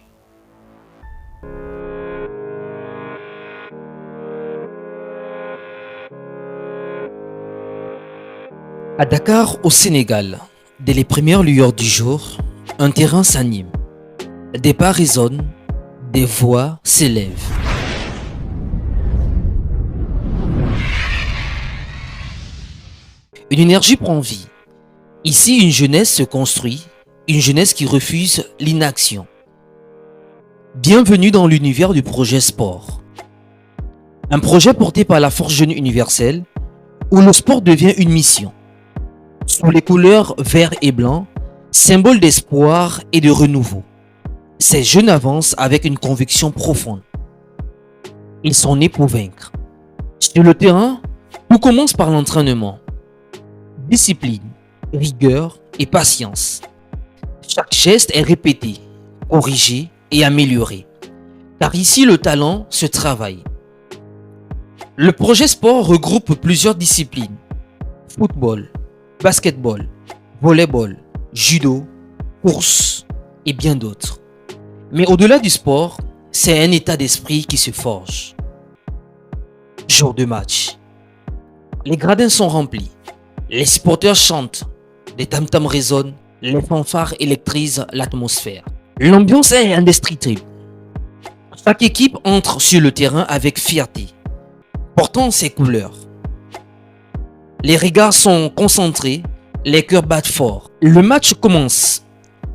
À Dakar, au Sénégal, dès les premières lueurs du jour, un terrain s'anime. Des pas résonnent, des voix s'élèvent. Une énergie prend vie. Ici, une jeunesse se construit, une jeunesse qui refuse l'inaction. Bienvenue dans l'univers du projet Sport. Un projet porté par la Force Jeune Universelle, où le sport devient une mission. Sous les couleurs vert et blanc, symbole d'espoir et de renouveau. Ces jeunes avancent avec une conviction profonde. Ils sont nés pour vaincre. Sur le terrain, tout commence par l'entraînement. Discipline, rigueur et patience. Chaque geste est répété, corrigé et amélioré. Car ici, le talent se travaille. Le projet Sport regroupe plusieurs disciplines. Football, basketball, volleyball, judo, course et bien d'autres. Mais au-delà du sport, c'est un état d'esprit qui se forge. Jour de match. Les gradins sont remplis. Les supporters chantent. Les tam-tams résonnent. Les fanfares électrisent l'atmosphère. L'ambiance est indestructible. Chaque équipe entre sur le terrain avec fierté, portant ses couleurs. Les regards sont concentrés, les cœurs battent fort. Le match commence.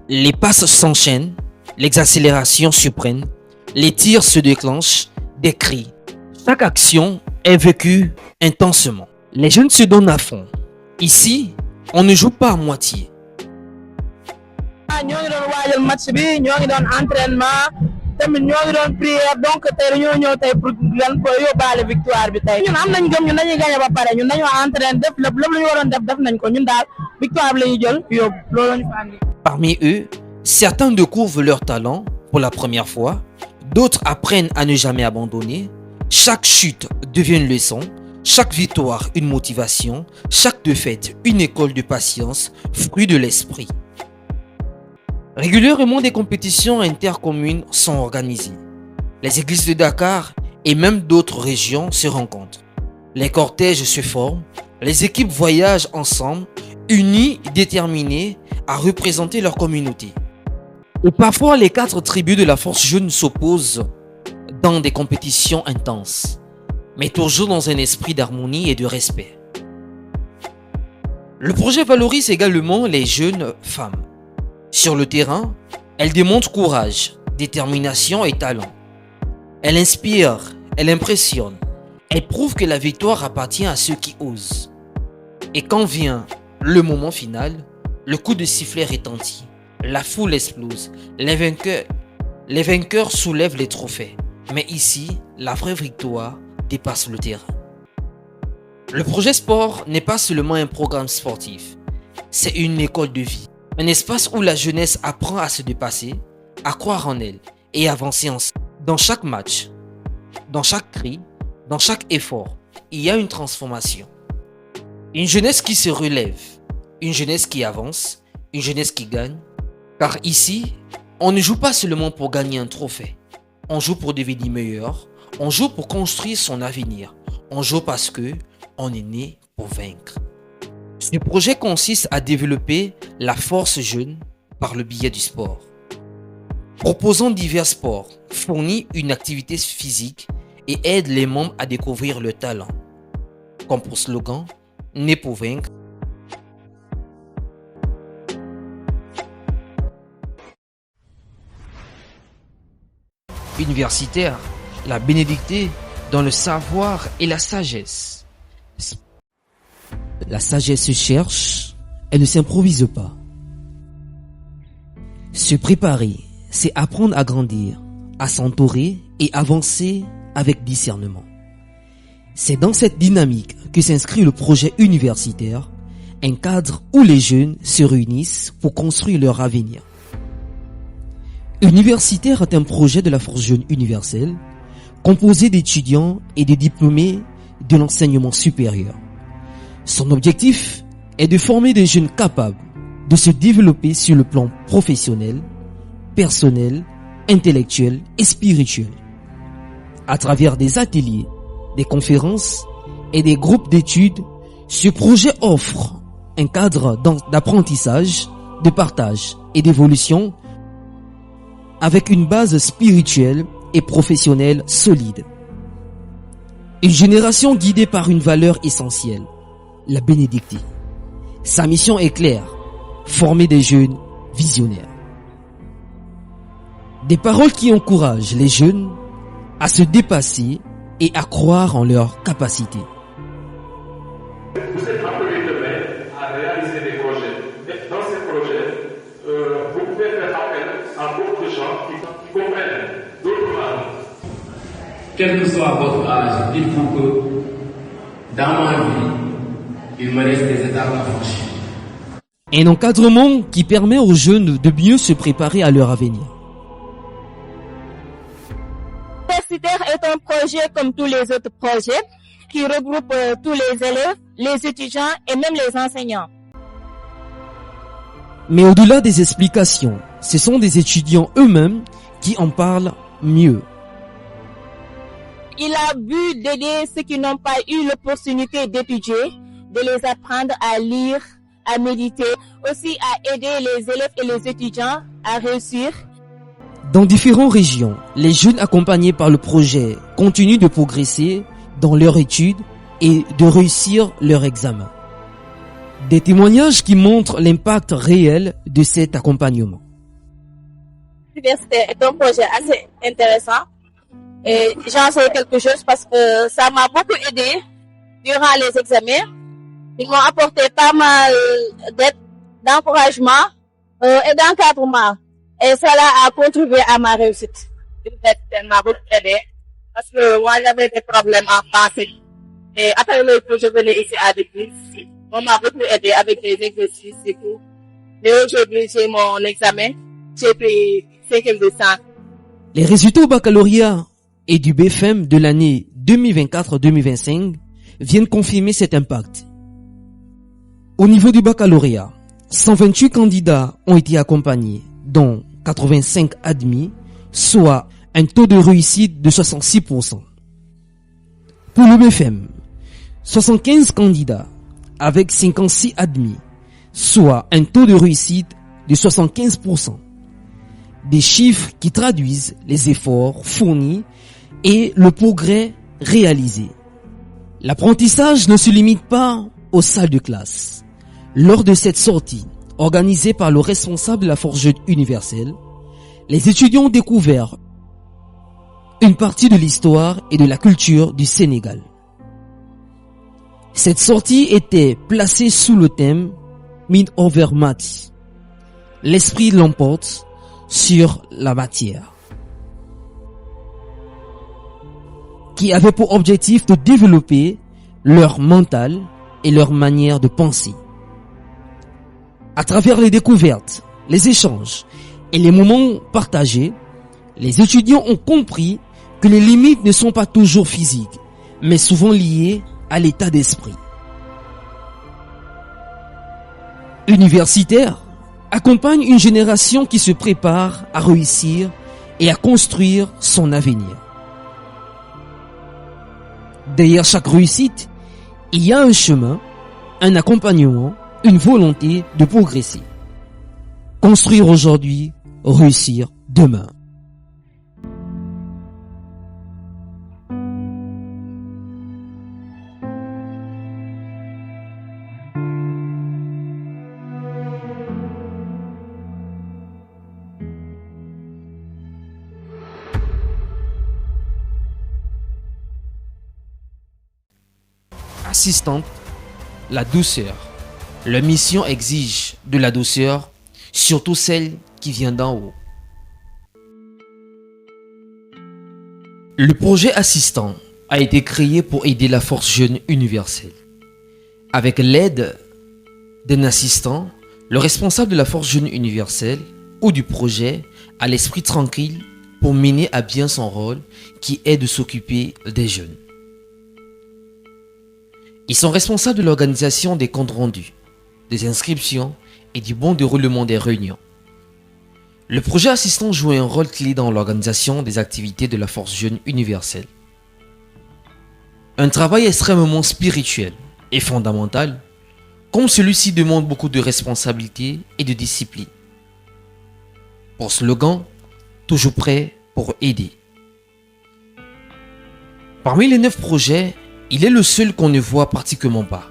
Les passes s'enchaînent, les accélérations surprennent, les tirs se déclenchent, des cris. Chaque action est vécue intensement. Les jeunes se donnent à fond. Ici, on ne joue pas à moitié. ñoo ngi doon waajal match bi ñoo ngi doon entraînement tamit ñoo ngi doon prière donc tey dañoo ñëw tey pour lan ko yóbbaale victoire bi tey ñun am nañ gëm ñun dañuy gagné ba pare ñun dañoo entraîné def lépp lu ñu waroon def nañ ko ñun daal victoire bi la ñuy jël yóbbu loolu ñu fa andi. Parmi eux, certains découvrent leur talent pour la première fois, d'autres apprennent à ne jamais abandonner. Chaque chute devient une leçon, chaque victoire une motivation, chaque défaite une école de patience, fruit de l'esprit. Régulièrement, des compétitions intercommunes sont organisées. Les églises de Dakar et même d'autres régions se rencontrent. Les cortèges se forment, les équipes voyagent ensemble, unies, déterminées à représenter leur communauté. Et parfois, les 4 tribus de la force jeune s'opposent dans des compétitions intenses, mais toujours dans un esprit d'harmonie et de respect. Le projet valorise également les jeunes femmes. Sur le terrain, elles démontrent courage, détermination et talent. Elles inspirent, elles impressionnent. Elles prouvent que la victoire appartient à ceux qui osent. Et quand vient le moment final, le coup de sifflet retentit. La foule explose. Les vainqueurs soulèvent les trophées. Mais ici, la vraie victoire dépasse le terrain. Le projet sport n'est pas seulement un programme sportif. C'est une école de vie. Un espace où la jeunesse apprend à se dépasser, à croire en elle et avancer ensemble. Dans chaque match, dans chaque cri, dans chaque effort, il y a une transformation. Une jeunesse qui se relève, une jeunesse qui avance, une jeunesse qui gagne. Car ici, on ne joue pas seulement pour gagner un trophée. On joue pour devenir meilleur, on joue pour construire son avenir. On joue parce que on est né pour vaincre. Ce projet consiste à développer la force jeune par le biais du sport. Proposant divers sports, fournit une activité physique et aide les membres à découvrir leur talent. Comme pour slogan, né pour vaincre. Universitaire, la bénédictée dans le savoir et la sagesse. La sagesse se cherche, elle ne s'improvise pas. Se préparer, c'est apprendre à grandir, à s'entourer et avancer avec discernement. C'est dans cette dynamique que s'inscrit le projet universitaire, un cadre où les jeunes se réunissent pour construire leur avenir. Universitaire est un projet de la Force jeune universelle, composé d'étudiants et de diplômés de l'enseignement supérieur. Son objectif est de former des jeunes capables de se développer sur le plan professionnel, personnel, intellectuel et spirituel. À travers des ateliers, des conférences et des groupes d'études, ce projet offre un cadre d'apprentissage, de partage et d'évolution avec une base spirituelle et professionnelle solide. Une génération guidée par une valeur essentielle, la bénédictée. Sa mission est claire, former des jeunes visionnaires. Des paroles qui encouragent les jeunes à se dépasser et à croire en leurs capacités. Vous êtes appelés demain à réaliser des projets. Dans ces projets, vous pouvez faire appel à d'autres gens qui comprennent d'autres langues. Quel que soit votre âge, dites-vous que dans ma vie, il me reste des étapes à franchir. Un encadrement qui permet aux jeunes de mieux se préparer à leur avenir. Universitaire est un projet comme tous les autres projets qui regroupe tous les élèves, les étudiants et même les enseignants. Mais au-delà des explications, ce sont des étudiants eux-mêmes qui en parlent mieux. Il a bu d'aider ceux qui n'ont pas eu l'opportunité d'étudier, de les apprendre à lire, à méditer, aussi à aider les élèves et les étudiants à réussir. Dans différentes régions, les jeunes accompagnés par le projet continuent de progresser dans leurs études et de réussir leur examen. Des témoignages qui montrent l'impact réel de cet accompagnement. L'université est un projet assez intéressant et j'en sais quelque chose parce que ça m'a beaucoup aidé durant les examens. Ils m'ont apporté pas mal d'aide, d'encouragement et d'encadrement. Et cela a contribué à ma réussite. L'université m'a beaucoup aidé parce que moi j'avais des problèmes en français. Et après le cours, je venais ici à l'église. On m'a beaucoup aidé avec des exercices et tout. Et aujourd'hui, j'ai mon examen. J'ai pris 5e de 100. Les résultats au baccalauréat et du BFM de l'année 2024-2025 viennent confirmer cet impact. Au niveau du baccalauréat, 128 candidats ont été accompagnés, dont 85 admis, soit un taux de réussite de 66%. Pour le BFM, 75 candidats avec 56 admis, soit un taux de réussite de 75%. Des chiffres qui traduisent les efforts fournis et le progrès réalisé. L'apprentissage ne se limite pas aux salles de classe. Lors de cette sortie, organisée par le responsable de la Force Jeune Universelle, les étudiants ont découvert une partie de l'histoire et de la culture du Sénégal. Cette sortie était placée sous le thème Mind over Matter. L'esprit l'emporte sur la matière, qui avait pour objectif de développer leur mental et leur manière de penser. À travers les découvertes, les échanges et les moments partagés, les étudiants ont compris que les limites ne sont pas toujours physiques, mais souvent liées à l'état d'esprit. Universitaire accompagne une génération qui se prépare à réussir et à construire son avenir. Derrière chaque réussite, il y a un chemin, un accompagnement, une volonté de progresser. Construire aujourd'hui, réussir demain. Assistante, la douceur. La mission exige de la douceur, surtout celle qui vient d'en haut. Le projet Assistant a été créé pour aider la Force Jeune Universelle. Avec l'aide d'un assistant, le responsable de la Force Jeune Universelle ou du projet a l'esprit tranquille pour mener à bien son rôle qui est de s'occuper des jeunes. Ils sont responsables de l'organisation des comptes rendus, des inscriptions et du bon déroulement des réunions. Le projet Assistant joue un rôle clé dans l'organisation des activités de la Force Jeune Universelle. Un travail extrêmement spirituel et fondamental, comme celui-ci demande beaucoup de responsabilité et de discipline. Pour slogan, toujours prêt pour aider. Parmi les 9 projets, il est le seul qu'on ne voit pratiquement pas,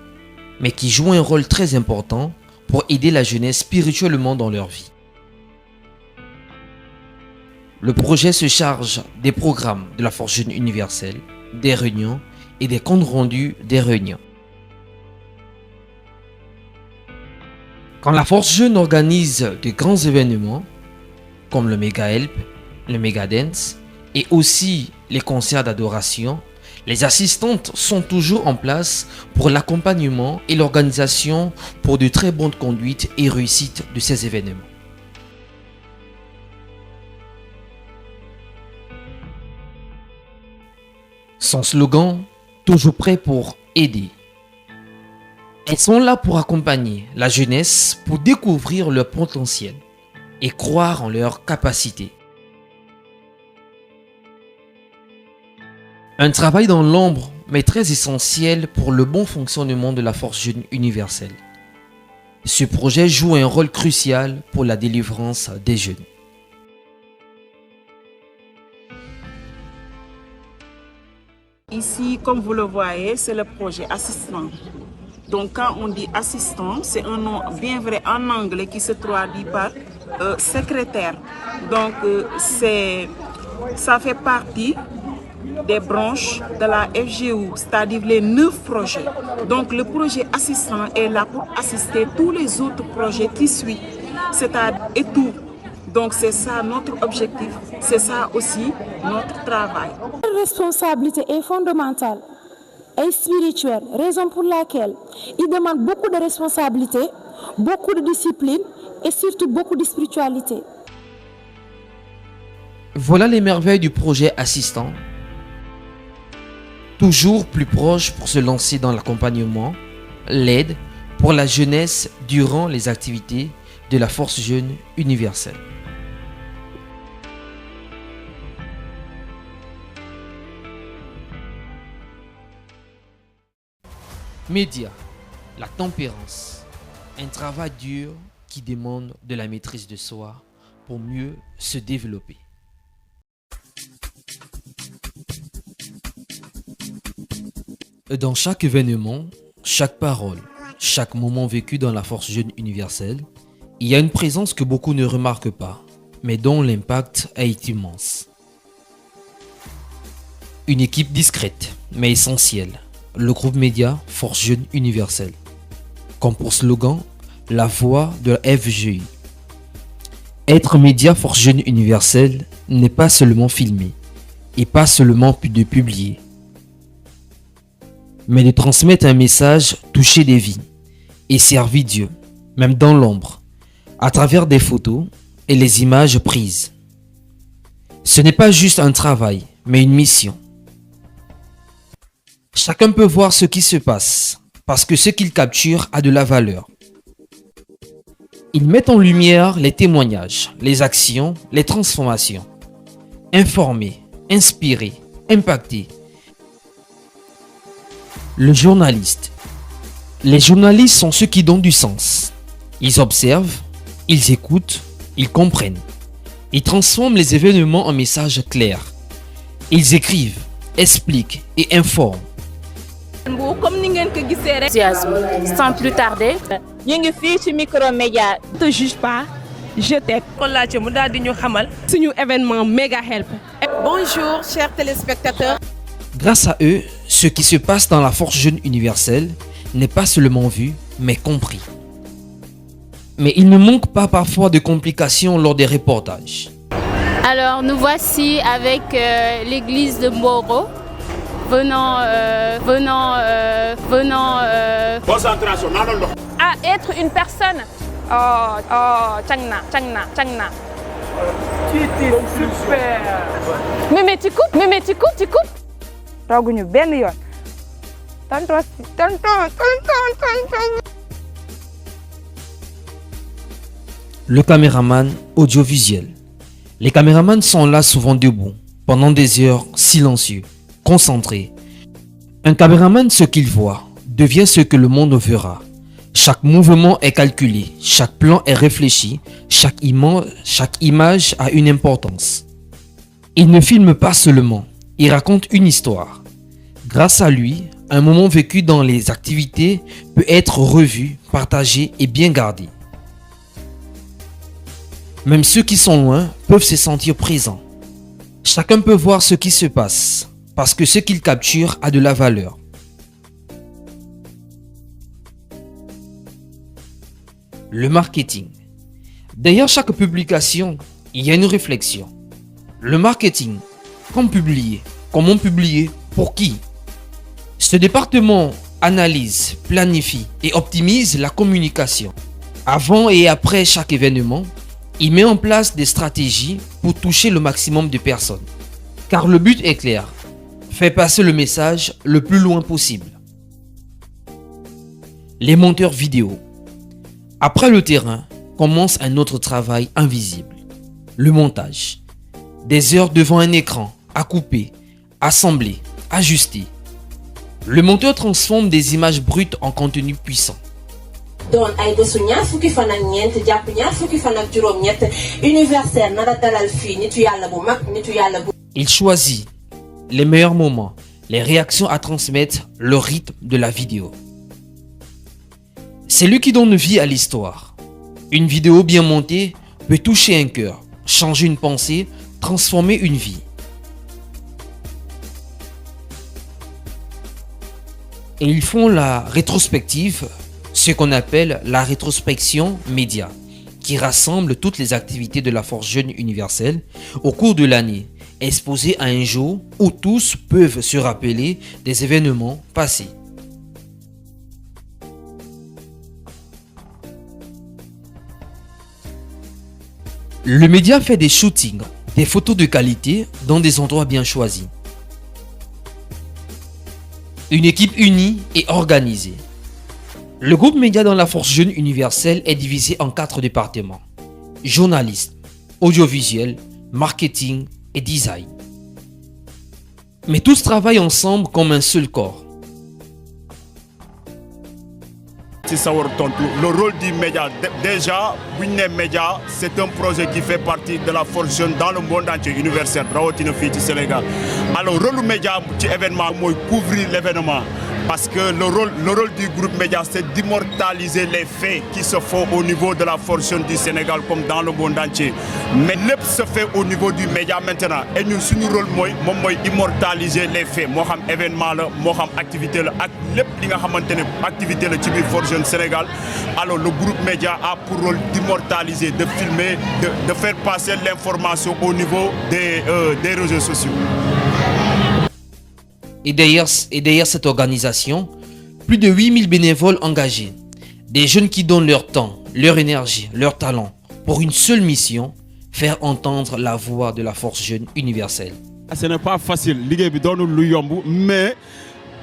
mais qui joue un rôle très important pour aider la jeunesse spirituellement dans leur vie. Le projet se charge des programmes de la Force Jeune Universelle, des réunions et des comptes rendus des réunions. Quand la Force Jeune organise de grands événements, comme le Mega Help, le Mega Dance et aussi les concerts d'adoration, les assistantes sont toujours en place pour l'accompagnement et l'organisation pour de très bonnes conduites et réussites de ces événements. Son slogan, toujours prêt pour aider. Elles sont là pour accompagner la jeunesse pour découvrir leur potentiel et croire en leurs capacités. Un travail dans l'ombre, mais très essentiel pour le bon fonctionnement de la Force Jeune Universelle. Ce projet joue un rôle crucial pour la délivrance des jeunes. ici, comme vous le voyez, c'est le projet assistant. Donc quand on dit assistant, c'est un nom bien vrai en anglais qui se traduit par secrétaire. Donc ça fait partie des branches de la FGU, c'est-à-dire les 9 projets. Donc le projet assistant est là pour assister tous les autres projets qui suivent, c'est-à-dire et tout. Donc c'est ça notre objectif, c'est ça aussi notre travail. La responsabilité est fondamentale et spirituelle, raison pour laquelle il demande beaucoup de responsabilité, beaucoup de discipline et surtout beaucoup de spiritualité. Voilà les merveilles du projet assistant. Toujours plus proche pour se lancer dans l'accompagnement, l'aide pour la jeunesse durant les activités de la Force Jeune Universelle. Média, la tempérance, un travail dur qui demande de la maîtrise de soi pour mieux se développer. Dans chaque événement, chaque parole, chaque moment vécu dans la Force Jeune Universelle, il y a une présence que beaucoup ne remarquent pas, mais dont l'impact est immense. Une équipe discrète, mais essentielle. Le groupe média Force Jeune Universelle. Comme pour slogan, la voix de la FGI. Être média Force Jeune Universelle n'est pas seulement filmer, et pas seulement de publier, mais de transmettre un message, toucher des vies et servir Dieu, même dans l'ombre, à travers des photos et les images prises. Ce n'est pas juste un travail, mais une mission. Chacun peut voir ce qui se passe, parce que ce qu'il capture a de la valeur. Ils mettent en lumière les témoignages, les actions, les transformations. Informer, inspirer, impacter. Le journaliste. Les journalistes sont ceux qui donnent du sens. Ils observent, ils écoutent, ils comprennent. Ils transforment les événements en messages clairs. Ils écrivent, expliquent et informent. Sans plus tarder, ñu ngi fii ci Micromédia. Ne te juge pas, je t'aide. Kon laajte mu daal di ñu xamal suñu événement Mega Help. Bonjour chers téléspectateurs. Grâce à eux, ce qui se passe dans la Force Jeune Universelle n'est pas seulement vu, mais compris. Mais il ne manque pas parfois de complications lors des reportages. Alors nous voici avec l'église de Mboro, venant À être une personne. Changna. Tu étais super. Mais tu coupes. Tooguñu benn yoon. Tonton. Le caméraman audiovisuel. Les caméramans sont là souvent debout, pendant des heures, silencieux, concentrés. Un caméraman, ce qu'il voit, devient ce que le monde verra. Chaque mouvement est calculé, chaque plan est réfléchi, chaque image a une importance. Il ne filme pas seulement, il raconte une histoire. Grâce à lui, un moment vécu dans les activités peut être revu, partagé et bien gardé. Même ceux qui sont loin peuvent se sentir présents. Chacun peut voir ce qui se passe, parce que ce qu'il capture a de la valeur. Le marketing. Derrière chaque publication, il y a une réflexion. Le marketing, comment publier, pour qui? Ce département analyse, planifie et optimise la communication. Avant et après chaque événement, il met en place des stratégies pour toucher le maximum de personnes. Car le but est clair, faire passer le message le plus loin possible. Les monteurs vidéo. Après le terrain, commence un autre travail invisible. Le montage. Des heures devant un écran, à couper, assembler, ajuster. Le monteur transforme des images brutes en contenu puissant. Il choisit les meilleurs moments, les réactions à transmettre, le rythme de la vidéo. C'est lui qui donne vie à l'histoire. Une vidéo bien montée peut toucher un cœur, changer une pensée, transformer une vie. Et ils font la rétrospective, ce qu'on appelle la rétrospection média, qui rassemble toutes les activités de la Force Jeune Universelle au cours de l'année, exposées à un jour où tous peuvent se rappeler des événements passés. Le média fait des shootings, des photos de qualité dans des endroits bien choisis. Une équipe unie et organisée. Le groupe média dans la Force Jeune Universelle est divisé en 4 départements. Journalisme, audiovisuel, marketing et design. Mais tous travaillent ensemble comme un seul corps. Le rôle du média, déjà, média, c'est un projet qui fait partie de la Force Jeune dans le monde entier, universel, Sénégal. Alors, le rôle du média, c'est événement, couvrir l'événement. Parce que le rôle du groupe média, c'est d'immortaliser les faits qui se font au niveau de la Force Jeune du Sénégal comme dans le monde entier. Mais lépp se fait au niveau du média maintenant. Et nous, notre rôle, c'est immortaliser les faits. Moi, événement, moi, activité, lépp li nga xamantene activité la ci biir Force Jeune Sénégal. Alors le groupe média a pour rôle d'immortaliser, de filmer, de faire passer l'information au niveau des réseaux sociaux. Et derrière cette organisation, plus de 8000 bénévoles engagés. Des jeunes qui donnent leur temps, leur énergie, leur talent pour une seule mission, faire entendre la voix de la Force Jeune Universelle. Ce n'est pas facile, mais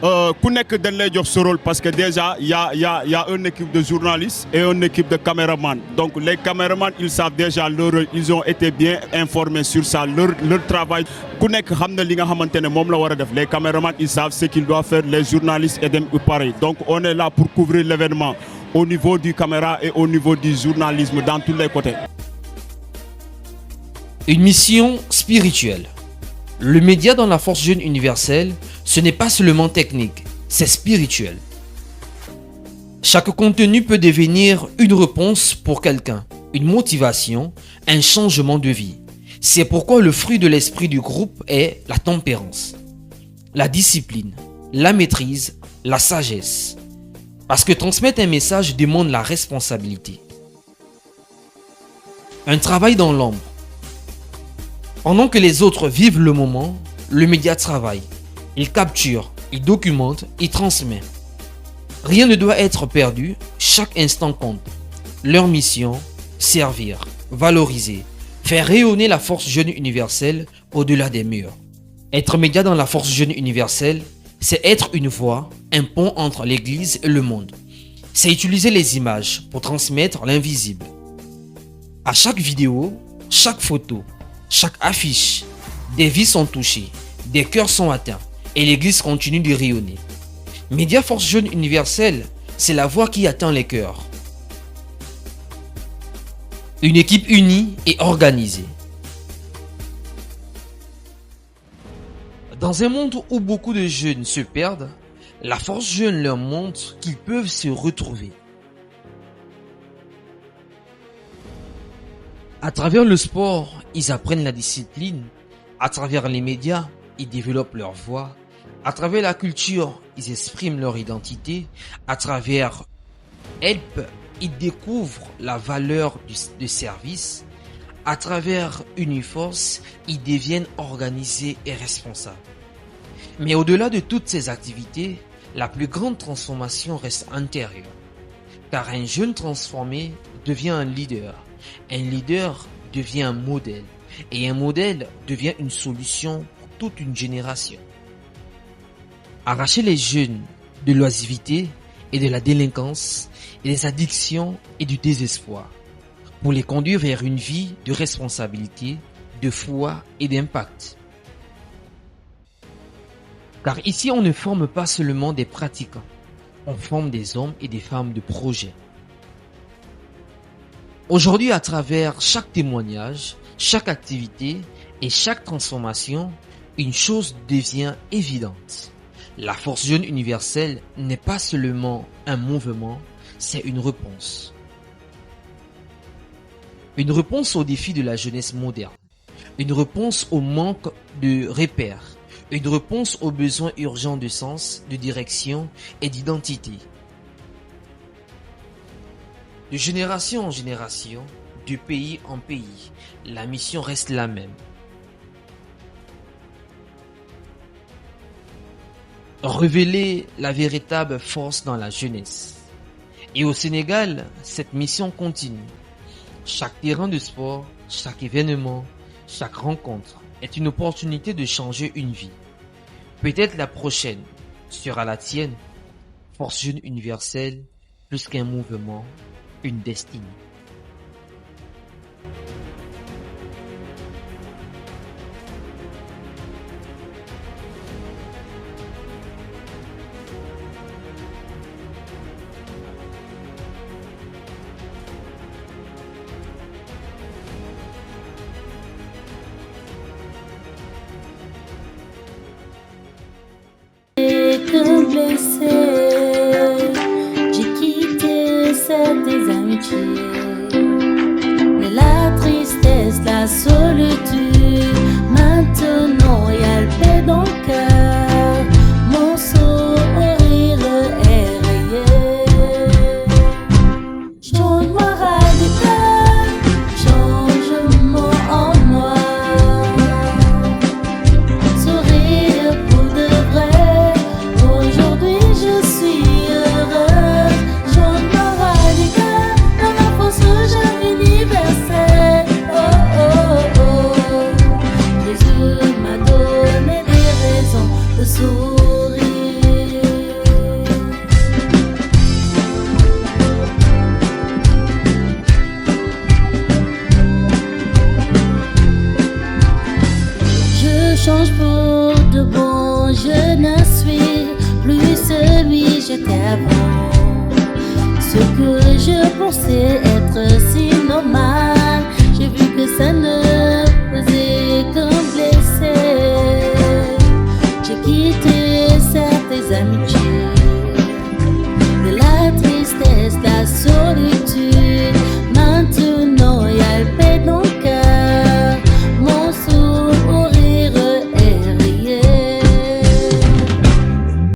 ku nekk dañ lay jox ce rôle parce que déjà il y a une équipe de journalistes et une équipe de caméramans. Donc les caméramans ils savent déjà leur rôle, ils ont été bien informés sur ça, leur travail. Ku nekk xam na li nga xamantene mom la wara def. Les caméramans ils savent ce qu'ils doivent faire, les journalistes et pareil. Donc on est là pour couvrir l'événement au niveau du caméra et au niveau du journalisme dans tous les côtés. Une mission spirituelle. Le média dans la Force Jeune Universelle, ce n'est pas seulement technique, c'est spirituel. Chaque contenu peut devenir une réponse pour quelqu'un, une motivation, un changement de vie. C'est pourquoi le fruit de l'esprit du groupe est la tempérance, la discipline, la maîtrise, la sagesse. Parce que transmettre un message demande la responsabilité. Un travail dans l'ombre. Pendant que les autres vivent le moment, le média travaille. Il capture, il documente, il transmet. Rien ne doit être perdu, chaque instant compte. Leur mission, servir, valoriser, faire rayonner la Force Jeune Universelle au-delà des murs. Être média dans la Force Jeune Universelle, c'est être une voix, un pont entre l'Église et le monde. C'est utiliser les images pour transmettre l'invisible. À chaque vidéo, chaque photo, chaque affiche, des vies sont touchées, des cœurs sont atteints et l'Église continue de rayonner. Média Force Jeune Universelle, c'est la voix qui atteint les cœurs. Une équipe unie et organisée. Dans un monde où beaucoup de jeunes se perdent, la Force Jeune leur montre qu'ils peuvent se retrouver. À travers le sport, ils apprennent la discipline. À travers les médias, ils développent leur voix. À travers la culture, ils expriment leur identité. À travers Help, ils découvrent la valeur de service. À travers Uniforce, ils deviennent organisés et responsables. Mais au-delà de toutes ces activités, la plus grande transformation reste intérieure. Car un jeune transformé devient un leader. Un leader devient un modèle. Et un modèle devient une solution pour toute une génération. Arracher les jeunes de l'oisiveté et de la délinquance, et des addictions et du désespoir, pour les conduire vers une vie de responsabilité, de foi et d'impact. Car ici, on ne forme pas seulement des pratiquants, on forme des hommes et des femmes de projet. Aujourd'hui, à travers chaque témoignage, chaque activité et chaque transformation, une chose devient évidente. La force jeune universelle n'est pas seulement un mouvement, c'est une réponse. Une réponse aux défis de la jeunesse moderne. Une réponse au manque de repères. Une réponse aux besoins urgents de sens, de direction et d'identité. De génération en génération, de pays en pays, la mission reste la même. Révéler la véritable force dans la jeunesse. Et au Sénégal, cette mission continue. Chaque terrain de sport, chaque événement, chaque rencontre est une opportunité de changer une vie. Peut-être la prochaine sera la tienne. Force jeune universelle, plus qu'un mouvement, une destinée. J'ai quitté certaines amitiés, mais la tristesse, la solitude, maintenant y a le paix dans le cœur, mon sourire est rayé. Changement radical, changement en moi, sourire pour de vrai. Aujourd'hui je suis heureuse, changement radical dans la force jeune universelle. Oh oh oh, Jésus m'a donné des raisons de sourire. Je change pour de bon, je ne suis plus celui j'étais avant. Ce que je pensais être